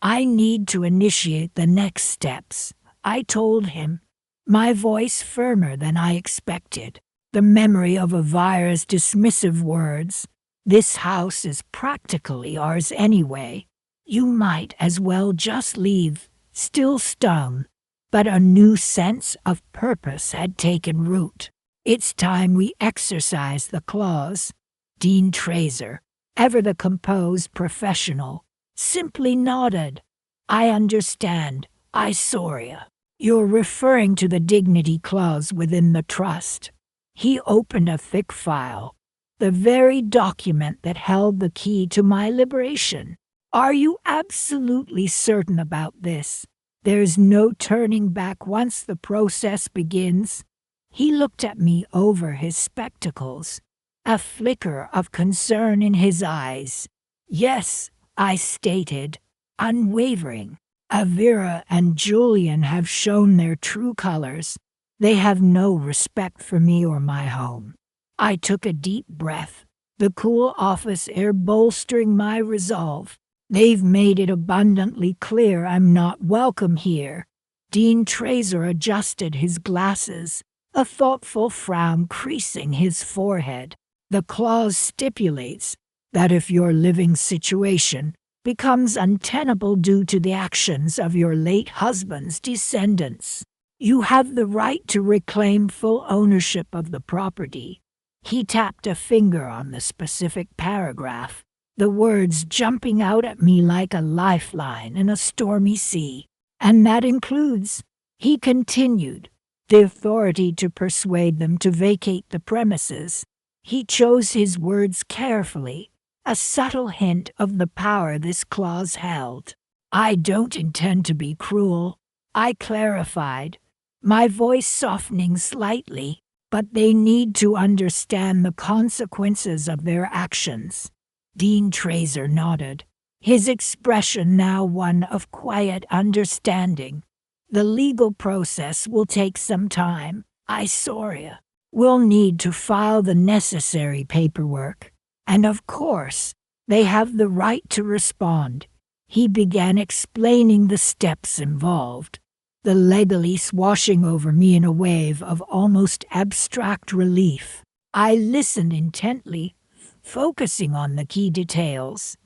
I need to initiate the next steps, I told him, my voice firmer than I expected. The memory of Elvira's dismissive words, "This house is practically ours anyway. You might as well just leave," still stung. But a new sense of purpose had taken root. It's time we exercise the clause. Dean Trazer, ever the composed professional, simply nodded. "I understand, Isoria. You're referring to the dignity clause within the trust." He opened a thick file, the very document that held the key to my liberation. "Are you absolutely certain about this? There's no turning back once the process begins." He looked at me over his spectacles, a flicker of concern in his eyes. "Yes," I stated, unwavering. "Elvira and Julian have shown their true colors. They have no respect for me or my home." I took a deep breath, the cool office air bolstering my resolve. "They've made it abundantly clear I'm not welcome here." Dean Trazer adjusted his glasses, a thoughtful frown creasing his forehead. "The clause stipulates that if your living situation becomes untenable due to the actions of your late husband's descendants, you have the right to reclaim full ownership of the property." He tapped a finger on the specific paragraph, the words jumping out at me like a lifeline in a stormy sea. "And that includes," he continued, "the authority to persuade them to vacate the premises." He chose his words carefully, a subtle hint of the power this clause held. "I don't intend to be cruel," I clarified, my voice softening slightly, "but they need to understand the consequences of their actions." Dean Trazer nodded, his expression now one of quiet understanding. "The legal process will take some time, Isoria. We'll need to file the necessary paperwork. And of course, they have the right to respond." He began explaining the steps involved, the legalese washing over me in a wave of almost abstract relief. I listened intently, focusing on the key details.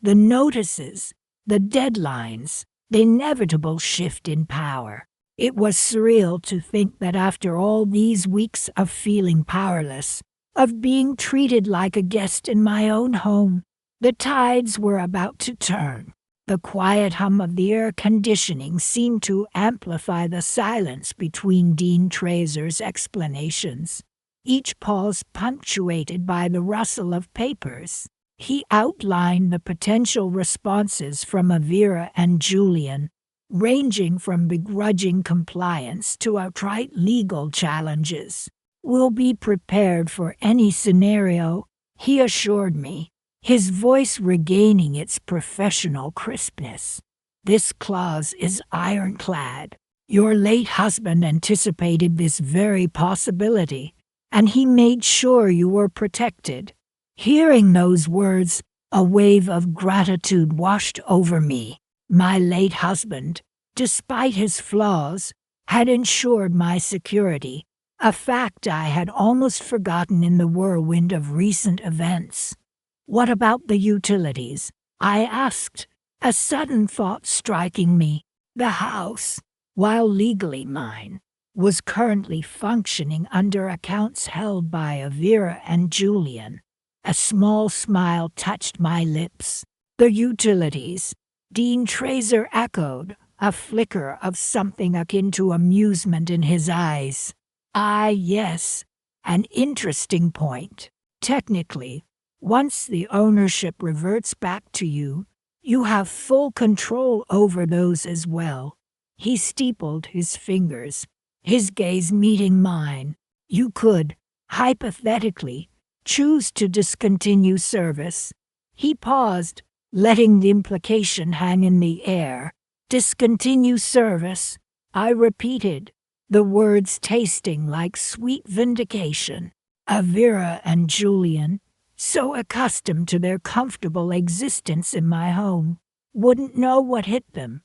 The notices, the deadlines, the inevitable shift in power. It was surreal to think that after all these weeks of feeling powerless, of being treated like a guest in my own home, the tides were about to turn. The quiet hum of the air conditioning seemed to amplify the silence between Dean Trazer's explanations, each pause punctuated by the rustle of papers. He outlined the potential responses from Elvira and Julian, ranging from begrudging compliance to outright legal challenges. "We'll be prepared for any scenario," he assured me, his voice regaining its professional crispness. "This clause is ironclad. Your late husband anticipated this very possibility, and he made sure you were protected." Hearing those words, a wave of gratitude washed over me. My late husband, despite his flaws, had ensured my security, a fact I had almost forgotten in the whirlwind of recent events. "What about the utilities?" I asked, a sudden thought striking me. The house, while legally mine, was currently functioning under accounts held by Avira and Julian. A small smile touched my lips. The utilities, Dean Trazer echoed, a flicker of something akin to amusement in his eyes. Ah, yes, an interesting point. Technically, once the ownership reverts back to you, you have full control over those as well. He steepled his fingers, his gaze meeting mine. You could, hypothetically, choose to discontinue service. He paused, letting the implication hang in the air. Discontinue service, I repeated, the words tasting like sweet vindication. Avira and Julian, so accustomed to their comfortable existence in my home, wouldn't know what hit them.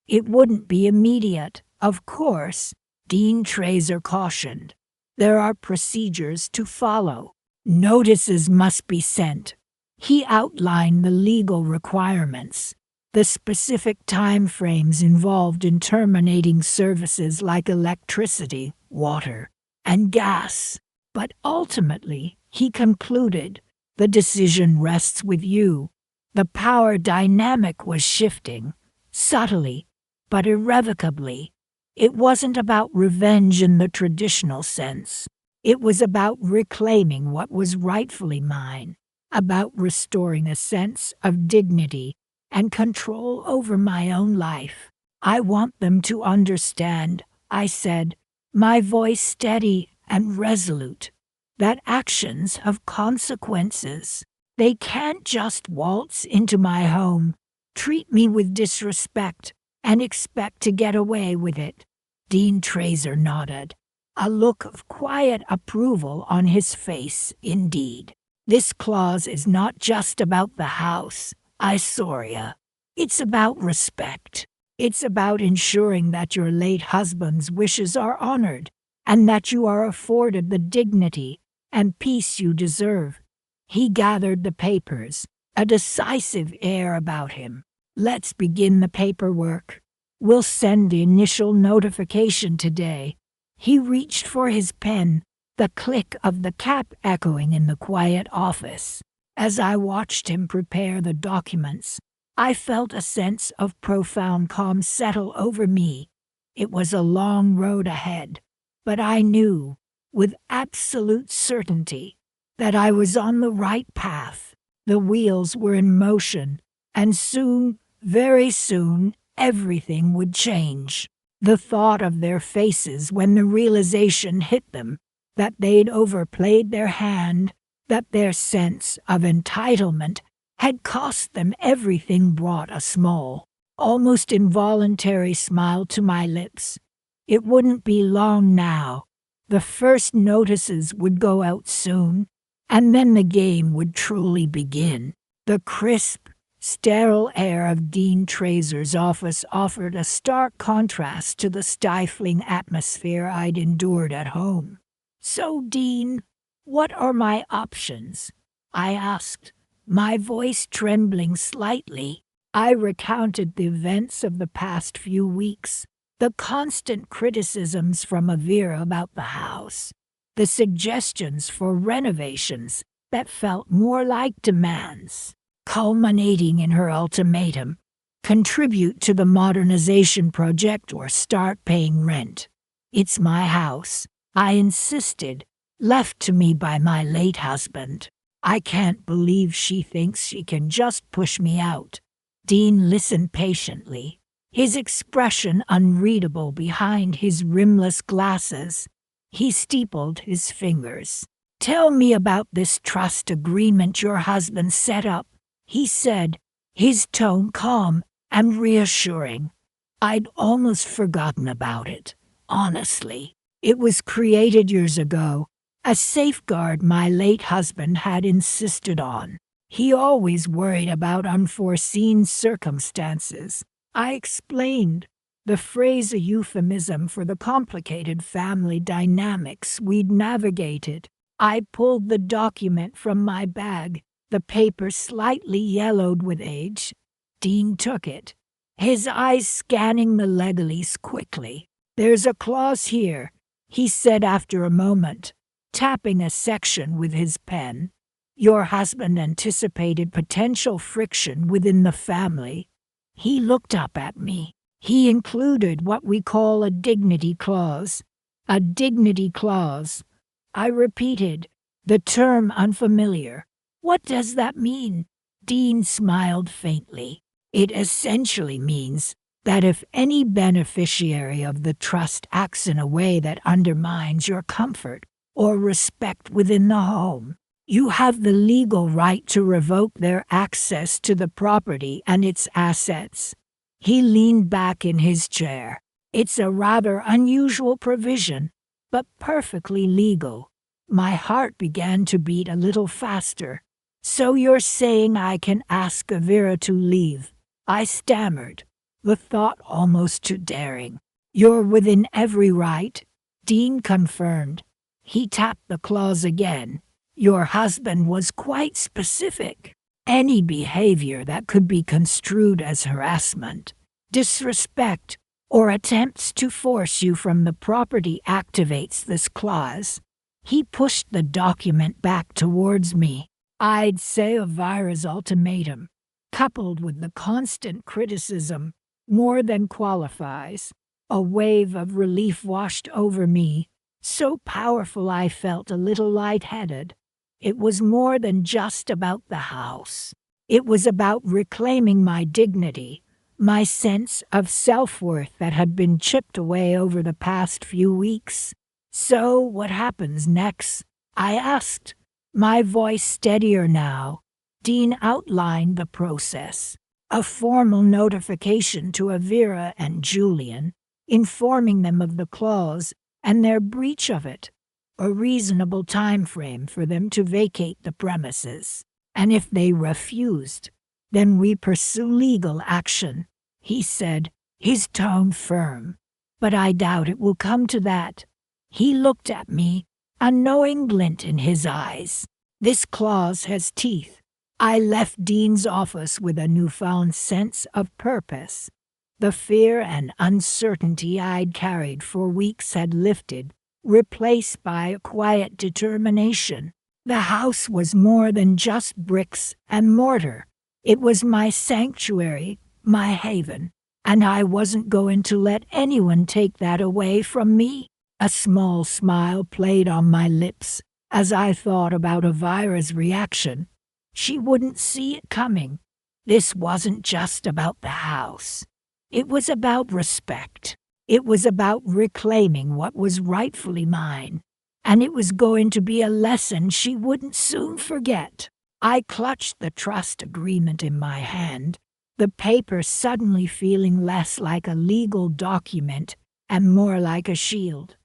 It wouldn't be immediate, of course, Dean Trazer cautioned. There are procedures to follow. Notices must be sent. He outlined the legal requirements, the specific time frames involved in terminating services like electricity, water, and gas. But ultimately, he concluded, the decision rests with you. The power dynamic was shifting, subtly, but irrevocably. It wasn't about revenge in the traditional sense. It was about reclaiming what was rightfully mine, about restoring a sense of dignity and control over my own life. I want them to understand, I said, my voice steady and resolute, that actions have consequences. They can't just waltz into my home, treat me with disrespect, and expect to get away with it. Dean Trazer nodded, a look of quiet approval on his face, indeed. This clause is not just about the house, Isoria. It's about respect. It's about ensuring that your late husband's wishes are honored, and that you are afforded the dignity and peace you deserve. He gathered the papers, a decisive air about him. Let's begin the paperwork. We'll send the initial notification today. He reached for his pen, the click of the cap echoing in the quiet office. As I watched him prepare the documents, I felt a sense of profound calm settle over me. It was a long road ahead, but I knew, with absolute certainty, that I was on the right path. The wheels were in motion, and soon, very soon, everything would change. The thought of their faces when the realization hit them that they'd overplayed their hand, that their sense of entitlement had cost them everything brought a small, almost involuntary smile to my lips. It wouldn't be long now. The first notices would go out soon, and then the game would truly begin. The crisp, sterile air of Dean Trazer's office offered a stark contrast to the stifling atmosphere I'd endured at home. So, Dean, what are my options? I asked, my voice trembling slightly. I recounted the events of the past few weeks, the constant criticisms from Avira about the house, the suggestions for renovations that felt more like demands, culminating in her ultimatum: contribute to the modernization project or start paying rent. It's my house, I insisted, left to me by my late husband. I can't believe she thinks she can just push me out. Dean listened patiently, his expression unreadable behind his rimless glasses. He steepled his fingers. Tell me about this trust agreement your husband set up, he said, his tone calm and reassuring. I'd almost forgotten about it, honestly. It was created years ago, a safeguard my late husband had insisted on. He always worried about unforeseen circumstances. I explained, the phrase a euphemism for the complicated family dynamics we'd navigated. I pulled the document from my bag, the paper slightly yellowed with age. Dean took it, his eyes scanning the legalese quickly. "There's a clause here," he said after a moment, tapping a section with his pen. "Your husband anticipated potential friction within the family." He looked up at me. "He included what we call a dignity clause." "A dignity clause," I repeated, the term unfamiliar. "What does that mean?" Dean smiled faintly. "It essentially means that if any beneficiary of the trust acts in a way that undermines your comfort or respect within the home, you have the legal right to revoke their access to the property and its assets." He leaned back in his chair. "It's a rather unusual provision, but perfectly legal." My heart began to beat a little faster. "So you're saying I can ask Avira to leave?" I stammered, the thought almost too daring. "You're within every right," Dean confirmed. He tapped the clause again. "Your husband was quite specific. Any behavior that could be construed as harassment, disrespect, or attempts to force you from the property activates this clause." He pushed the document back towards me. "I'd say Avira's ultimatum, coupled with the constant criticism, more than qualifies." A wave of relief washed over me, so powerful I felt a little lightheaded. It was more than just about the house. It was about reclaiming my dignity, my sense of self-worth that had been chipped away over the past few weeks. "So what happens next?" I asked, my voice steadier now. Dean outlined the process. A formal notification to Avira and Julian, informing them of the clause and their breach of it. A reasonable time frame for them to vacate the premises. And if they refused, then we pursue legal action, he said, his tone firm. "But I doubt it will come to that." He looked at me, a knowing glint in his eyes. "This clause has teeth." I left Dean's office with a newfound sense of purpose. The fear and uncertainty I'd carried for weeks had lifted, replaced by a quiet determination. The house was more than just bricks and mortar. It was my sanctuary, my haven, and I wasn't going to let anyone take that away from me. A small smile played on my lips as I thought about Avira's reaction. She wouldn't see it coming. This wasn't just about the house. It was about respect. It was about reclaiming what was rightfully mine. And it was going to be a lesson she wouldn't soon forget. I clutched the trust agreement in my hand, the paper suddenly feeling less like a legal document and more like a shield.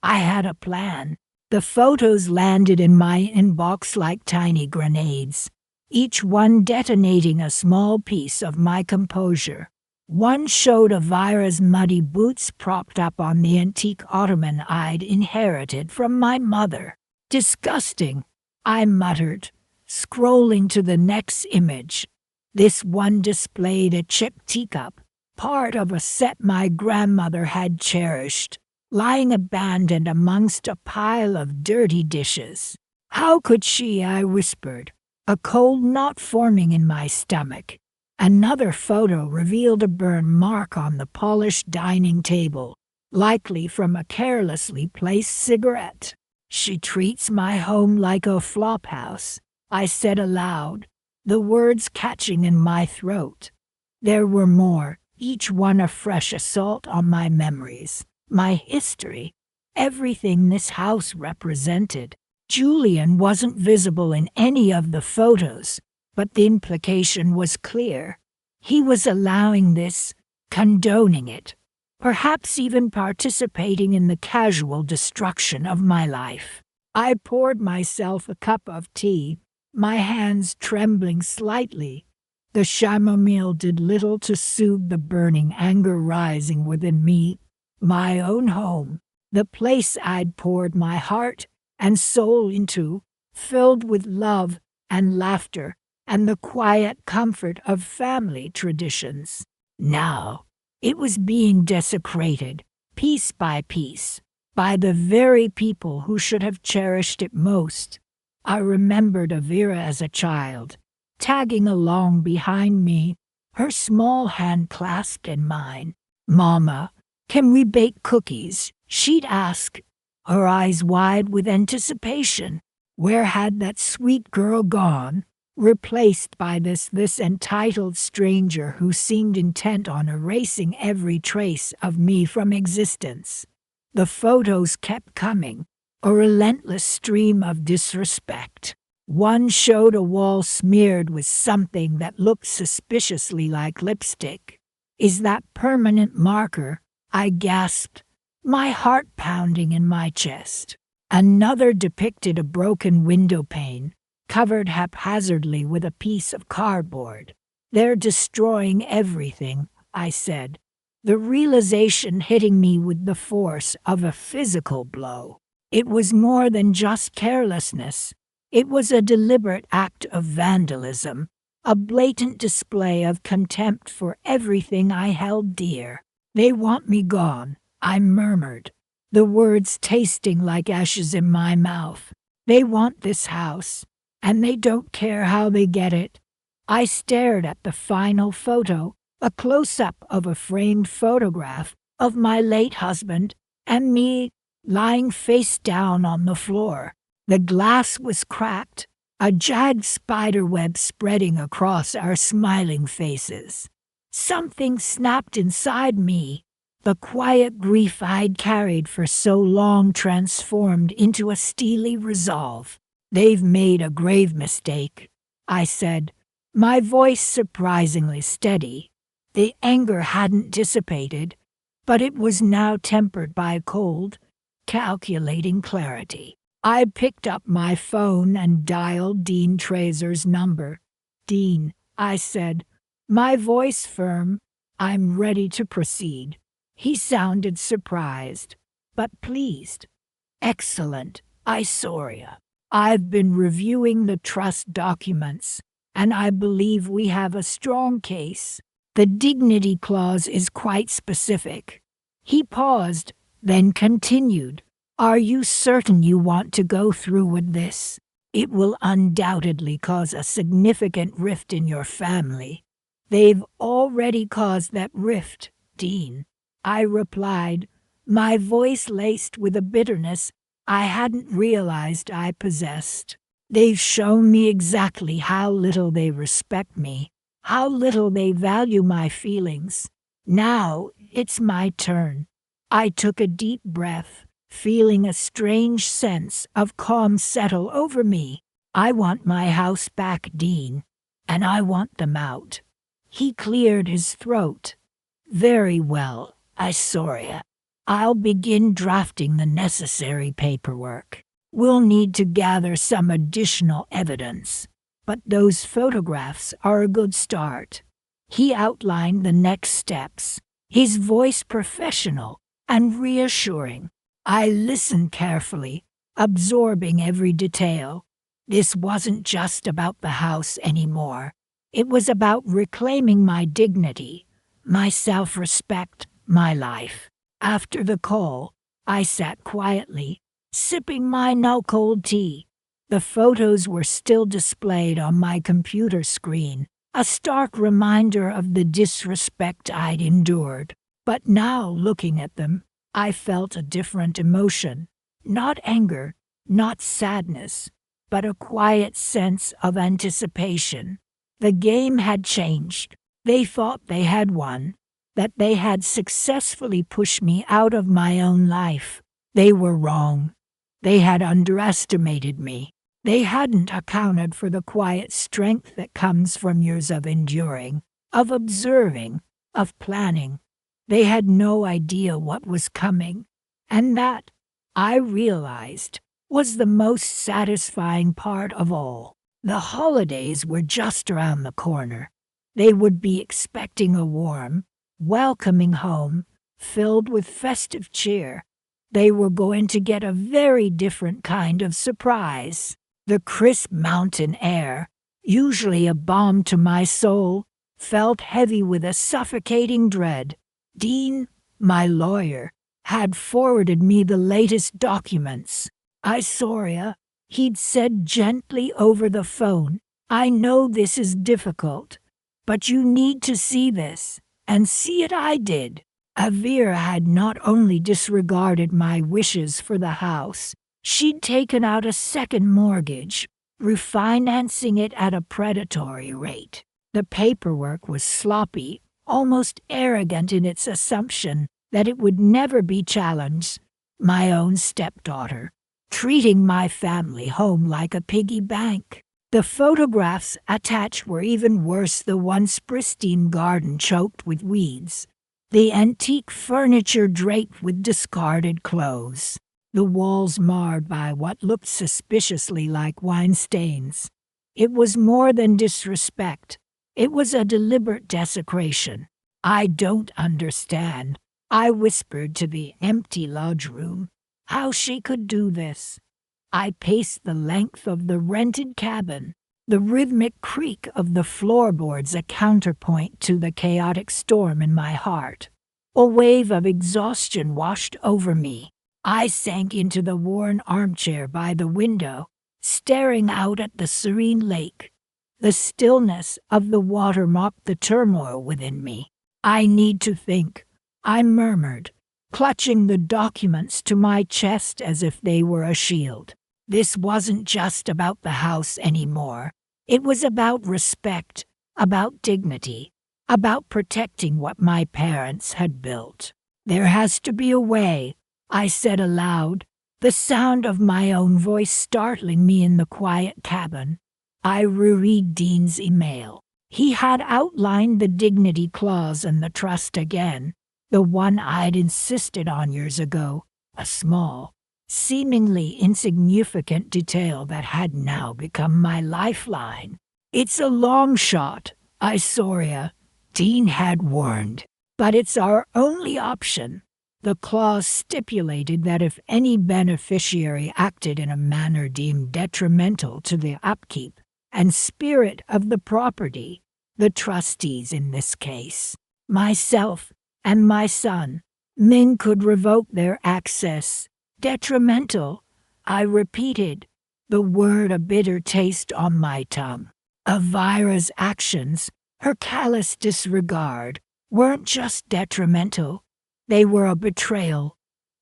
I had a plan. The photos landed in my inbox like tiny grenades, each one detonating a small piece of my composure. One showed Avira's muddy boots propped up on the antique ottoman I'd inherited from my mother. "Disgusting," I muttered, scrolling to the next image. This one displayed a chipped teacup, part of a set my grandmother had cherished, lying abandoned amongst a pile of dirty dishes. "How could she?" I whispered, a cold knot forming in my stomach. Another photo revealed a burn mark on the polished dining table, likely from a carelessly placed cigarette. "She treats my home like a flophouse," I said aloud, the words catching in my throat. There were more, each one a fresh assault on my memories, my history, everything this house represented. Julian wasn't visible in any of the photos, but the implication was clear. He was allowing this, condoning it, perhaps even participating in the casual destruction of my life. I poured myself a cup of tea, my hands trembling slightly. The chamomile did little to soothe the burning anger rising within me. My own home, the place I'd poured my heart and soul into, filled with love and laughter and the quiet comfort of family traditions. Now, it was being desecrated, piece by piece, by the very people who should have cherished it most. I remembered Avira as a child, tagging along behind me, her small hand clasped in mine. "Mama, can we bake cookies?" she'd ask, her eyes wide with anticipation. Where had that sweet girl gone? Replaced by this entitled stranger who seemed intent on erasing every trace of me from existence. The photos kept coming, a relentless stream of disrespect. One showed a wall smeared with something that looked suspiciously like lipstick. "Is that permanent marker?" I gasped, my heart pounding in my chest. Another depicted a broken window pane, covered haphazardly with a piece of cardboard. "They're destroying everything," I said, the realization hitting me with the force of a physical blow. It was more than just carelessness. It was a deliberate act of vandalism, a blatant display of contempt for everything I held dear. "They want me gone," I murmured, the words tasting like ashes in my mouth. "They want this house, and they don't care how they get it." I stared at the final photo, a close-up of a framed photograph of my late husband and me lying face down on the floor. The glass was cracked, a jagged spiderweb spreading across our smiling faces. Something snapped inside me. The quiet grief I'd carried for so long transformed into a steely resolve. "They've made a grave mistake," I said, my voice surprisingly steady. The anger hadn't dissipated, but it was now tempered by cold, calculating clarity. I picked up my phone and dialed Dean Trazer's number. "Dean," I said, my voice firm, "I'm ready to proceed." He sounded surprised, but pleased. "Excellent, Isoria. I've been reviewing the trust documents, and I believe we have a strong case. The dignity clause is quite specific." He paused, then continued. "Are you certain you want to go through with this? It will undoubtedly cause a significant rift in your family." "They've already caused that rift, Dean," I replied, my voice laced with a bitterness I hadn't realized I possessed. "They've shown me exactly how little they respect me, how little they value my feelings. Now it's my turn." I took a deep breath, feeling a strange sense of calm settle over me. "I want my house back, Dean, and I want them out." He cleared his throat. "Very well, Isoria. I'll begin drafting the necessary paperwork. We'll need to gather some additional evidence, but those photographs are a good start." He outlined the next steps, his voice professional and reassuring. I listened carefully, absorbing every detail. This wasn't just about the house anymore. It was about reclaiming my dignity, my self-respect, my life. After the call, I sat quietly, sipping my now-cold tea. The photos were still displayed on my computer screen, a stark reminder of the disrespect I'd endured. But now, looking at them, I felt a different emotion. Not anger, not sadness, but a quiet sense of anticipation. The game had changed. They thought they had won, that they had successfully pushed me out of my own life. They were wrong. They had underestimated me. They hadn't accounted for the quiet strength that comes from years of enduring, of observing, of planning. They had no idea what was coming, and that, I realized, was the most satisfying part of all. The holidays were just around the corner. They would be expecting a warm, welcoming home, filled with festive cheer. They were going to get a very different kind of surprise. The crisp mountain air, usually a balm to my soul, felt heavy with a suffocating dread. Dean, my lawyer, had forwarded me the latest documents. Isoria, he'd said gently over the phone, I know this is difficult, but you need to see this. And see it I did. Avira had not only disregarded my wishes for the house, she'd taken out a second mortgage, refinancing it at a predatory rate. The paperwork was sloppy, almost arrogant in its assumption that it would never be challenged. My own stepdaughter, treating my family home like a piggy bank. The photographs attached were even worse, the once pristine garden choked with weeds, the antique furniture draped with discarded clothes, the walls marred by what looked suspiciously like wine stains. It was more than disrespect. It was a deliberate desecration. I don't understand, I whispered to the empty lodge room, how she could do this. I paced the length of the rented cabin, the rhythmic creak of the floorboards a counterpoint to the chaotic storm in my heart. A wave of exhaustion washed over me. I sank into the worn armchair by the window, staring out at the serene lake. The stillness of the water mocked the turmoil within me. I need to think, I murmured, clutching the documents to my chest as if they were a shield. This wasn't just about the house anymore. It was about respect, about dignity, about protecting what my parents had built. There has to be a way, I said aloud, the sound of my own voice startling me in the quiet cabin. I reread Dean's email. He had outlined the dignity clause and the trust again, the one I'd insisted on years ago, a small, seemingly insignificant detail that had now become my lifeline. It's a long shot, Isoria, Dean had warned, but it's our only option. The clause stipulated that if any beneficiary acted in a manner deemed detrimental to the upkeep and spirit of the property, the trustees in this case, myself and my son, Min could revoke their access. Detrimental, I repeated, the word a bitter taste on my tongue. Avira's actions, her callous disregard, weren't just detrimental, they were a betrayal.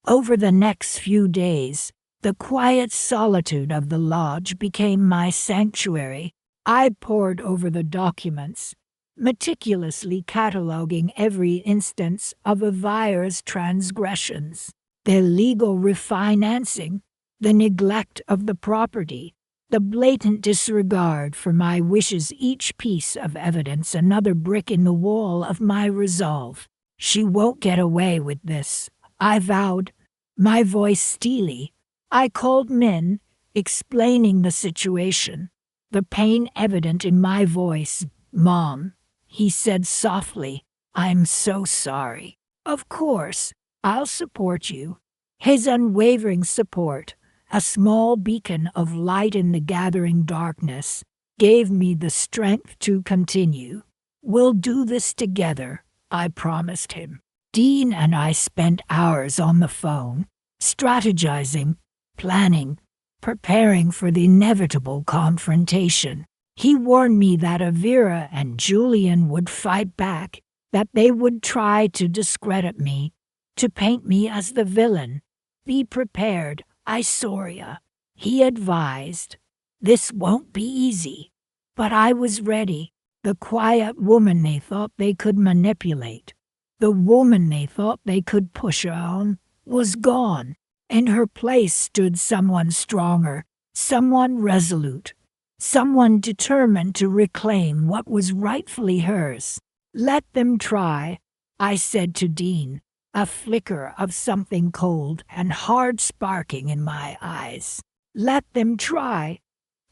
Over the next few days, the quiet solitude of the lodge became my sanctuary. I pored over the documents, meticulously cataloging every instance of Avira's transgressions. Their legal refinancing, the neglect of the property, the blatant disregard for my wishes, each piece of evidence another brick in the wall of my resolve. She won't get away with this, I vowed, my voice steely. I called Min, explaining the situation, the pain evident in my voice. Mom, he said softly, I'm so sorry. Of course, I'll support you. His unwavering support, a small beacon of light in the gathering darkness, gave me the strength to continue. We'll do this together, I promised him. Dean and I spent hours on the phone, strategizing, planning, preparing for the inevitable confrontation. He warned me that Avira and Julian would fight back, that they would try to discredit me, to paint me as the villain. Be prepared, Isoria, he advised. This won't be easy. But I was ready. The quiet woman they thought they could manipulate, the woman they thought they could push on, was gone. In her place stood someone stronger, someone resolute, someone determined to reclaim what was rightfully hers. Let them try, I said to Dean, a flicker of something cold and hard sparking in my eyes. Let them try.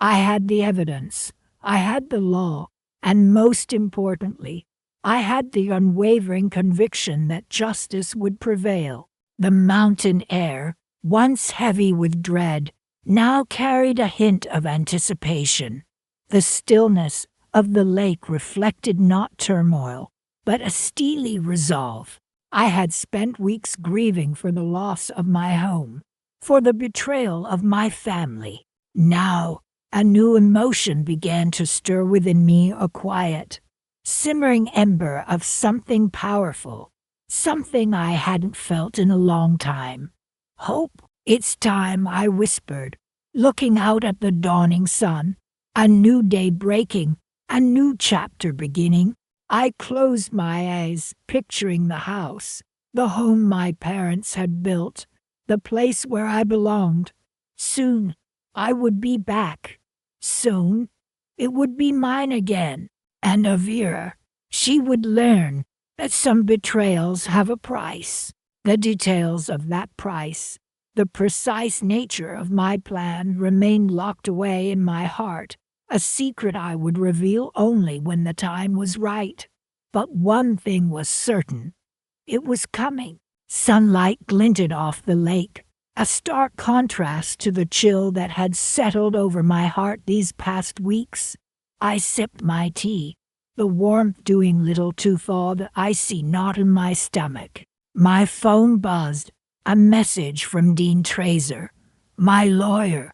I had the evidence, I had the law, and most importantly, I had the unwavering conviction that justice would prevail. The mountain air, once heavy with dread, now carried a hint of anticipation. The stillness of the lake reflected not turmoil, but a steely resolve. I had spent weeks grieving for the loss of my home, for the betrayal of my family. Now, a new emotion began to stir within me, a quiet, simmering ember of something powerful, something I hadn't felt in a long time. Hope. It's time, I whispered, looking out at the dawning sun. A new day breaking, a new chapter beginning. I closed my eyes, picturing the house, the home my parents had built, the place where I belonged. Soon, I would be back. Soon, it would be mine again. And Avira, she would learn that some betrayals have a price. The details of that price, the precise nature of my plan, remained locked away in my heart, a secret I would reveal only when the time was right. But one thing was certain. It was coming. Sunlight glinted off the lake, a stark contrast to the chill that had settled over my heart these past weeks. I sipped my tea, the warmth doing little to thaw the icy knot in my stomach. My phone buzzed, a message from Dean Trazer, my lawyer.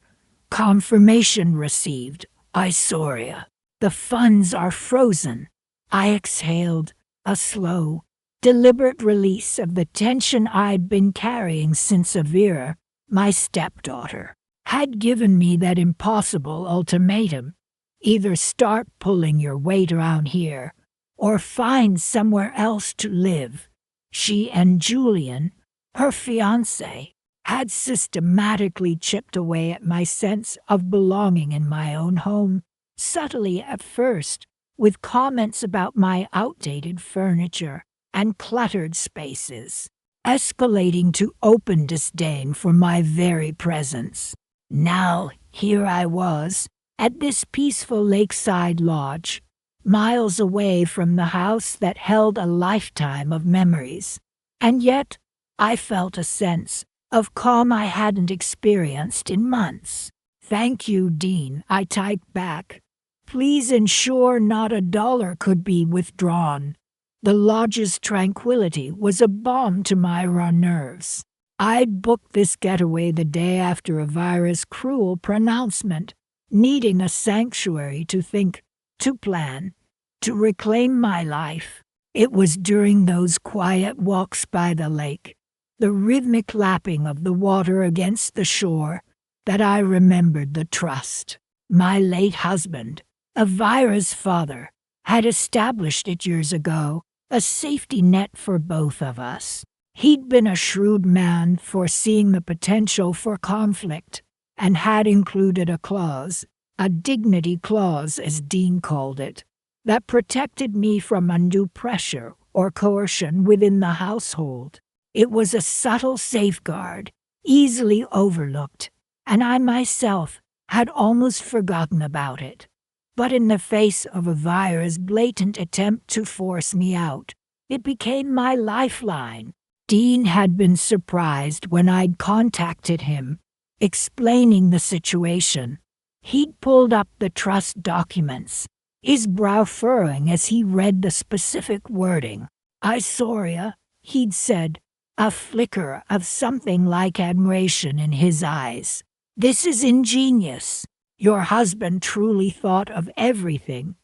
Confirmation received. Isoria. The funds are frozen. I exhaled, a slow, deliberate release of the tension I'd been carrying since Avira, my stepdaughter, had given me that impossible ultimatum. Either start pulling your weight around here, or find somewhere else to live. She and Julian, her fiancé, had systematically chipped away at my sense of belonging in my own home, subtly at first, with comments about my outdated furniture and cluttered spaces, escalating to open disdain for my very presence. Now, here I was, at this peaceful lakeside lodge, miles away from the house that held a lifetime of memories. And yet, I felt a sense of calm I hadn't experienced in months. "Thank you, Dean," I typed back. "Please ensure not a dollar could be withdrawn." The lodge's tranquility was a balm to my raw nerves. I'd booked this getaway the day after Avira's cruel pronouncement, needing a sanctuary to think, to plan, to reclaim my life. It was during those quiet walks by the lake, the rhythmic lapping of the water against the shore, that I remembered the trust my late husband, Avira's father, had established it years ago, a safety net for both of us. He'd been a shrewd man, foreseeing the potential for conflict, and had included a clause, a dignity clause as Dean called it, that protected me from undue pressure or coercion within the household. It was a subtle safeguard, easily overlooked, and I myself had almost forgotten about it. But in the face of Avira's blatant attempt to force me out, it became my lifeline. Dean had been surprised when I'd contacted him, explaining the situation. He'd pulled up the trust documents, his brow furrowing as he read the specific wording. "Isoria," he'd said, a flicker of something like admiration in his eyes. "This is ingenious. Your husband truly thought of everything."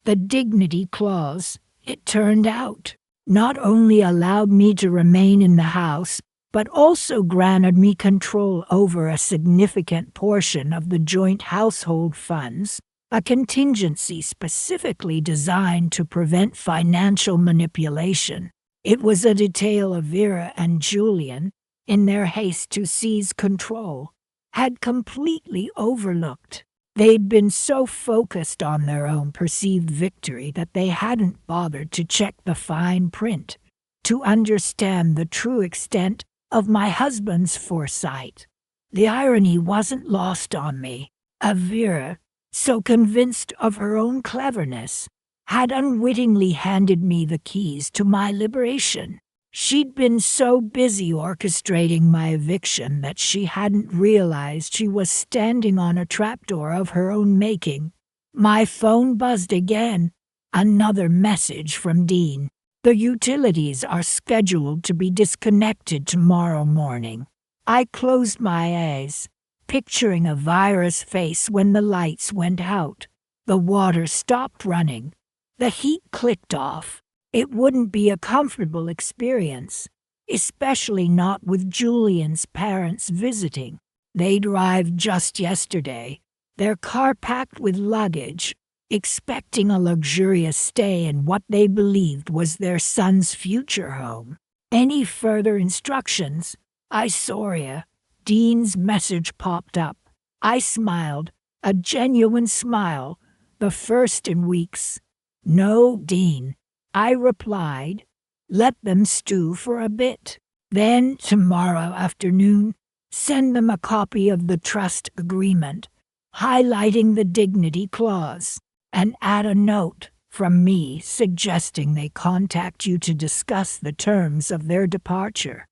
The dignity clause, it turned out, not only allowed me to remain in the house, but also granted me control over a significant portion of the joint household funds, a contingency specifically designed to prevent financial manipulation. It was a detail Avira and Julian, in their haste to seize control, had completely overlooked. They'd been so focused on their own perceived victory that they hadn't bothered to check the fine print, to understand the true extent of my husband's foresight. The irony wasn't lost on me. Avira, so convinced of her own cleverness, had unwittingly handed me the keys to my liberation. She'd been so busy orchestrating my eviction that she hadn't realized she was standing on a trapdoor of her own making. My phone buzzed again. Another message from Dean. The utilities are scheduled to be disconnected tomorrow morning. I closed my eyes, picturing a virus face when the lights went out. The water stopped running. The heat clicked off. It wouldn't be a comfortable experience, especially not with Julian's parents visiting. They'd arrived just yesterday, their car packed with luggage, expecting a luxurious stay in what they believed was their son's future home. Any further instructions? I saw ya. Dean's message popped up. I smiled, a genuine smile, the first in weeks. No, Dean, I replied. Let them stew for a bit. Then, tomorrow afternoon, send them a copy of the trust agreement, highlighting the dignity clause, and add a note from me suggesting they contact you to discuss the terms of their departure.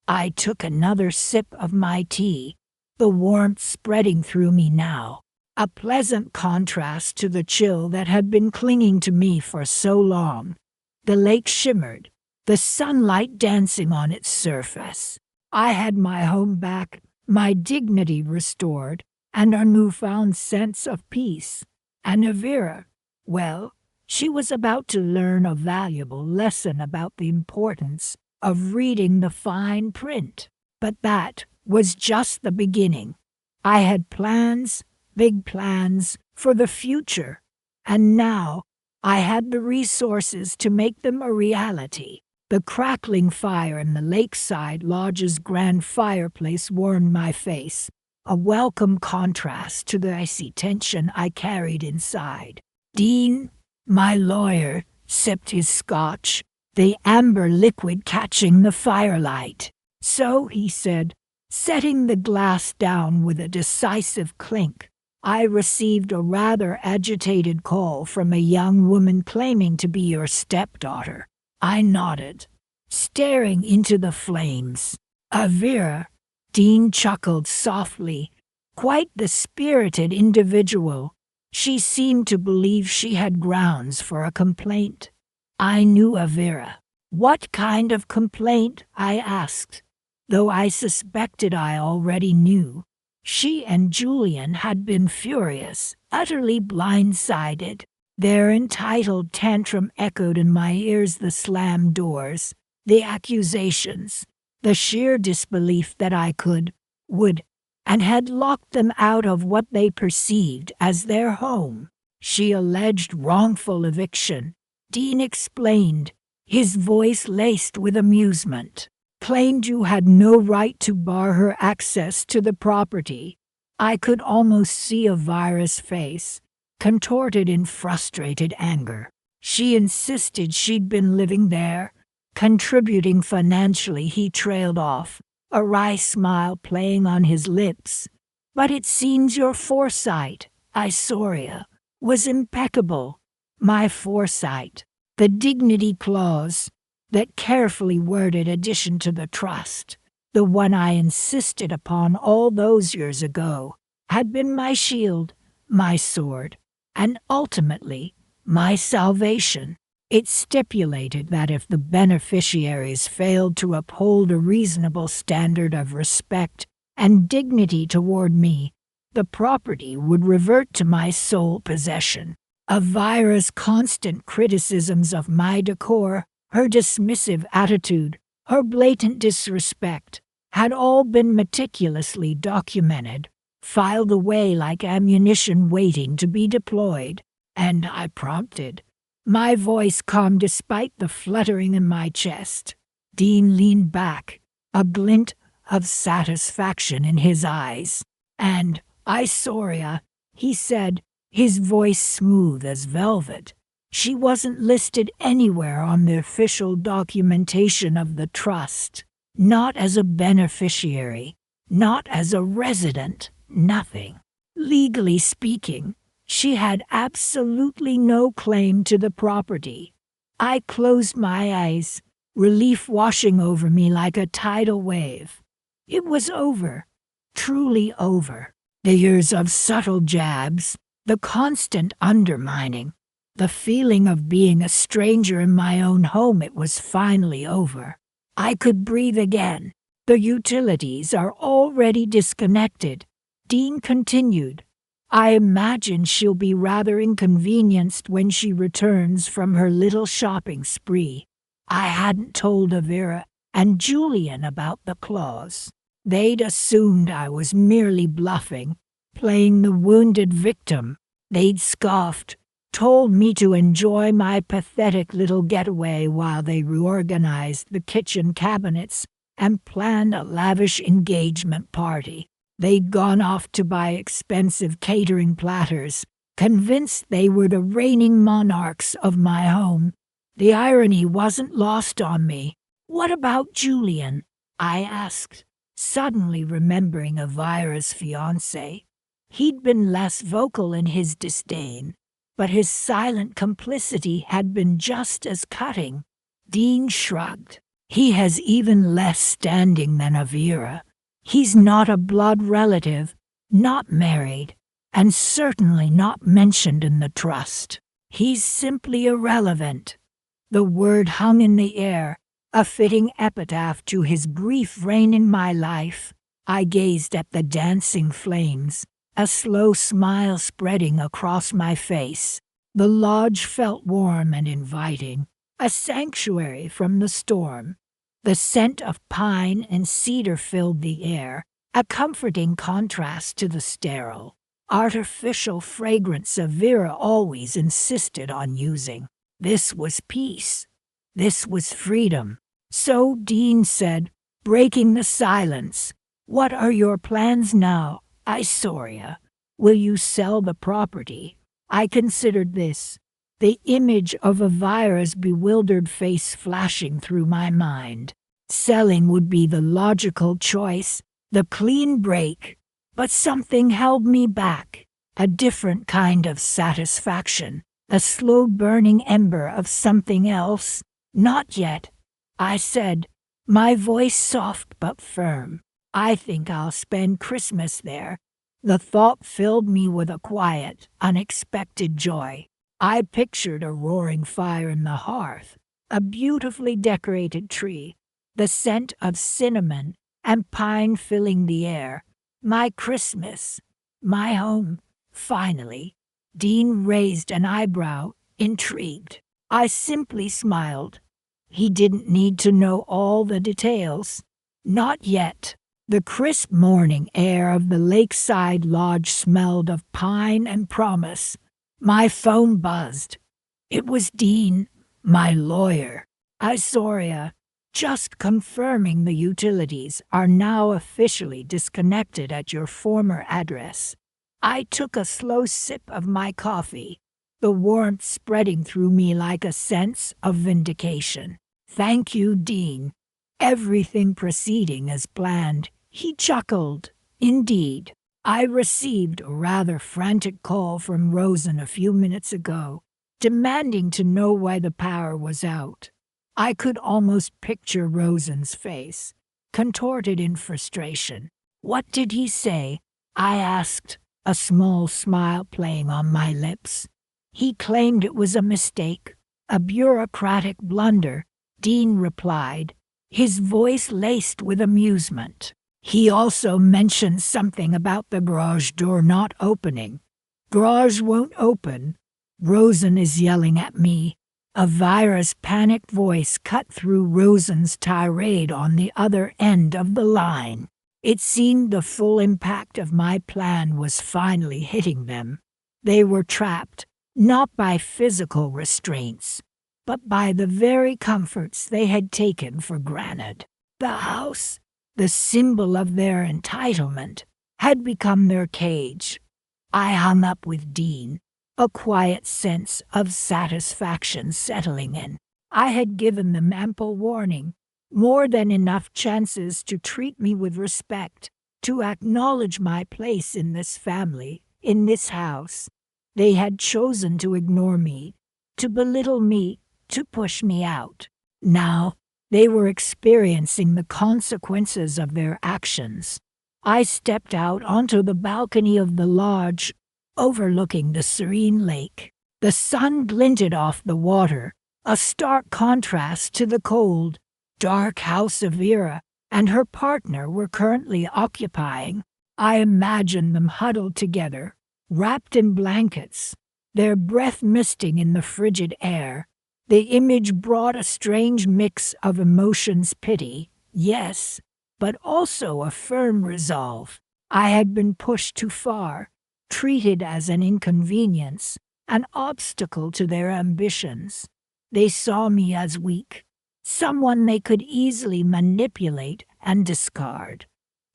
I took another sip of my tea, the warmth spreading through me now, a pleasant contrast to the chill that had been clinging to me for so long. The lake shimmered, the sunlight dancing on its surface. I had my home back, my dignity restored, and a newfound sense of peace. And Avira, well, she was about to learn a valuable lesson about the importance of reading the fine print. But that was just the beginning. I had plans, big plans, for the future, and now I had the resources to make them a reality. The crackling fire in the lakeside lodge's grand fireplace warmed my face, a welcome contrast to the icy tension I carried inside. Dean, my lawyer, sipped his scotch, the amber liquid catching the firelight. So, he said, setting the glass down with a decisive clink, I received a rather agitated call from a young woman claiming to be your stepdaughter. I nodded, staring into the flames. Avira, Dean chuckled softly, quite the spirited individual. She seemed to believe she had grounds for a complaint. I knew Avira. What kind of complaint? I asked, though I suspected I already knew. She and Julian had been furious, utterly blindsided. Their entitled tantrum echoed in my ears, the slammed doors, the accusations, the sheer disbelief that I would, and had locked them out of what they perceived as their home. She alleged wrongful eviction. Dean explained, his voice laced with amusement. Claimed you had no right to bar her access to the property. I could almost see Avira's face, contorted in frustrated anger. She insisted she'd been living there, contributing financially. He trailed off, a wry smile playing on his lips. But it seems your foresight, Isoria, was impeccable. My foresight, the dignity clause, that carefully worded addition to the trust, the one I insisted upon all those years ago, had been my shield, my sword, and ultimately my salvation. It stipulated that if the beneficiaries failed to uphold a reasonable standard of respect and dignity toward me, the property would revert to my sole possession. Avira's constant criticisms of my decor, her dismissive attitude, her blatant disrespect, had all been meticulously documented, filed away like ammunition waiting to be deployed, and I prompted, my voice calm despite the fluttering in my chest. Dean leaned back, a glint of satisfaction in his eyes. And, Isoria, he said, his voice smooth as velvet. She wasn't listed anywhere on the official documentation of the trust. Not as a beneficiary, not as a resident, nothing. Legally speaking, she had absolutely no claim to the property. I closed my eyes, relief washing over me like a tidal wave. It was over, truly over. The years of subtle jabs, The constant undermining, the feeling of being a stranger in my own home. It was finally over. I could breathe again. The utilities are already disconnected, Dean continued. I imagine she'll be rather inconvenienced when she returns from her little shopping spree. I hadn't told Avira and Julian about the clause. They'd assumed I was merely bluffing, playing the wounded victim. They'd scoffed, told me to enjoy my pathetic little getaway while they reorganized the kitchen cabinets and planned a lavish engagement party. They'd gone off to buy expensive catering platters, convinced they were the reigning monarchs of my home. The irony wasn't lost on me. What about Julian? I asked, suddenly remembering Avira's fiancé. He'd been less vocal in his disdain, but his silent complicity had been just as cutting. Dean shrugged. He has even less standing than Avira. He's not a blood relative, not married, and certainly not mentioned in the trust. He's simply irrelevant. The word hung in the air, a fitting epitaph to his brief reign in my life. I gazed at the dancing flames, a slow smile spreading across my face. The lodge felt warm and inviting, a sanctuary from the storm. The scent of pine and cedar filled the air, a comforting contrast to the sterile, artificial fragrance Avira always insisted on using. This was peace. This was freedom. So Dean said, breaking the silence, "What are your plans now, Isoria? Will you sell the property?" I considered this, the image of Avira's bewildered face flashing through my mind. Selling would be the logical choice, the clean break, but something held me back, a different kind of satisfaction, a slow-burning ember of something else. Not yet, I said, my voice soft but firm. I think I'll spend Christmas there. The thought filled me with a quiet, unexpected joy. I pictured a roaring fire in the hearth, a beautifully decorated tree, the scent of cinnamon and pine filling the air. My Christmas, my home, finally. Dean raised an eyebrow, intrigued. I simply smiled. He didn't need to know all the details. Not yet. The crisp morning air of the lakeside lodge smelled of pine and promise. My phone buzzed. It was Dean, my lawyer. Isoria, just confirming the utilities are now officially disconnected at your former address. I took a slow sip of my coffee, the warmth spreading through me like a sense of vindication. Thank you, Dean. Everything proceeding as planned. He chuckled. Indeed. I received a rather frantic call from Rosen a few minutes ago, demanding to know why the power was out. I could almost picture Rosen's face, contorted in frustration. What did he say? I asked, a small smile playing on my lips. He claimed it was a mistake, a bureaucratic blunder, Dean replied, his voice laced with amusement. He also mentioned something about the garage door not opening. Garage won't open. Rosen is yelling at me. Avira's panicked voice cut through Rosen's tirade on the other end of the line. It seemed the full impact of my plan was finally hitting them. They were trapped, not by physical restraints, but by the very comforts they had taken for granted. The house, the symbol of their entitlement, had become their cage. I hung up with Dean, a quiet sense of satisfaction settling in. I had given them ample warning, more than enough chances to treat me with respect, to acknowledge my place in this family, in this house. They had chosen to ignore me, to belittle me, to push me out. Now, they were experiencing the consequences of their actions. I stepped out onto the balcony of the lodge, overlooking the serene lake. The sun glinted off the water, a stark contrast to the cold, dark house Vera and her partner were currently occupying. I imagined them huddled together, wrapped in blankets, their breath misting in the frigid air. The image brought a strange mix of emotions, pity, yes, but also a firm resolve. I had been pushed too far, treated as an inconvenience, an obstacle to their ambitions. They saw me as weak, someone they could easily manipulate and discard.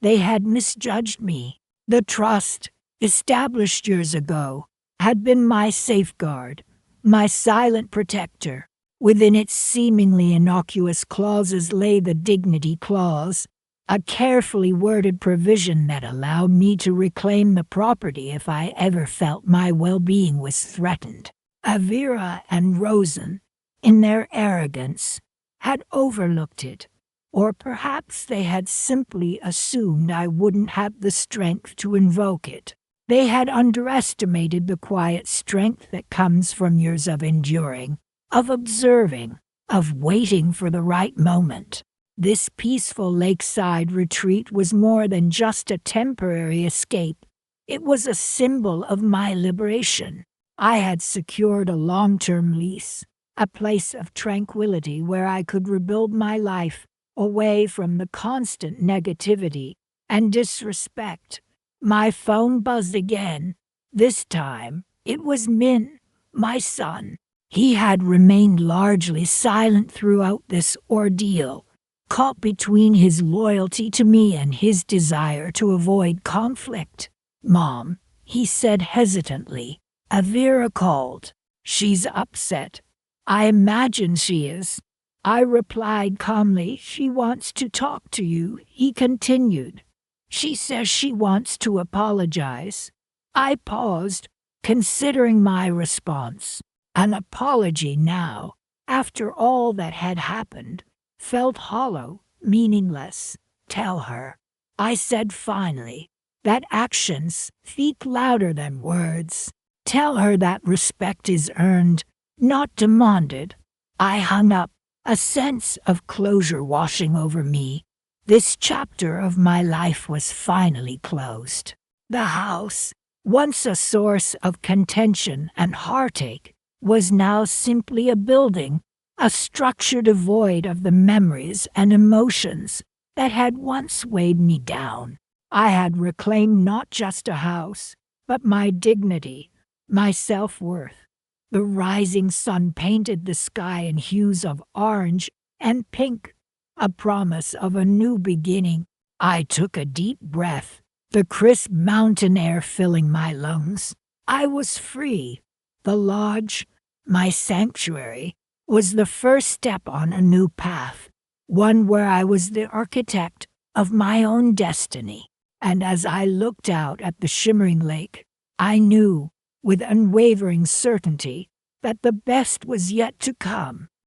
They had misjudged me. The trust, established years ago, had been my safeguard, my silent protector. Within its seemingly innocuous clauses lay the dignity clause, a carefully worded provision that allowed me to reclaim the property if I ever felt my well-being was threatened. Avira and Rosen, in their arrogance, had overlooked it, or perhaps they had simply assumed I wouldn't have the strength to invoke it. They had underestimated the quiet strength that comes from years of enduring, of observing, of waiting for the right moment. This peaceful lakeside retreat was more than just a temporary escape. It was a symbol of my liberation. I had secured a long-term lease, a place of tranquility where I could rebuild my life away from the constant negativity and disrespect. My phone buzzed again. This time, it was Min, my son. He had remained largely silent throughout this ordeal, caught between his loyalty to me and his desire to avoid conflict. "Mom," he said hesitantly. Avira called. "She's upset." "I imagine she is." I replied calmly. "She wants to talk to you," he continued. "She says she wants to apologize." I paused, considering my response. An apology now, after all that had happened, felt hollow, meaningless. "Tell her," I said finally, "that actions speak louder than words. Tell her that respect is earned, not demanded." I hung up, a sense of closure washing over me. This chapter of my life was finally closed. The house, once a source of contention and heartache, was now simply a building, a structure devoid of the memories and emotions that had once weighed me down. I had reclaimed not just a house, but my dignity, my self-worth. The rising sun painted the sky in hues of orange and pink, a promise of a new beginning. I took a deep breath, the crisp mountain air filling my lungs. I was free. The lodge, my sanctuary, was the first step on a new path, one where I was the architect of my own destiny. And as I looked out at the shimmering lake, I knew, with unwavering certainty, that the best was yet to come.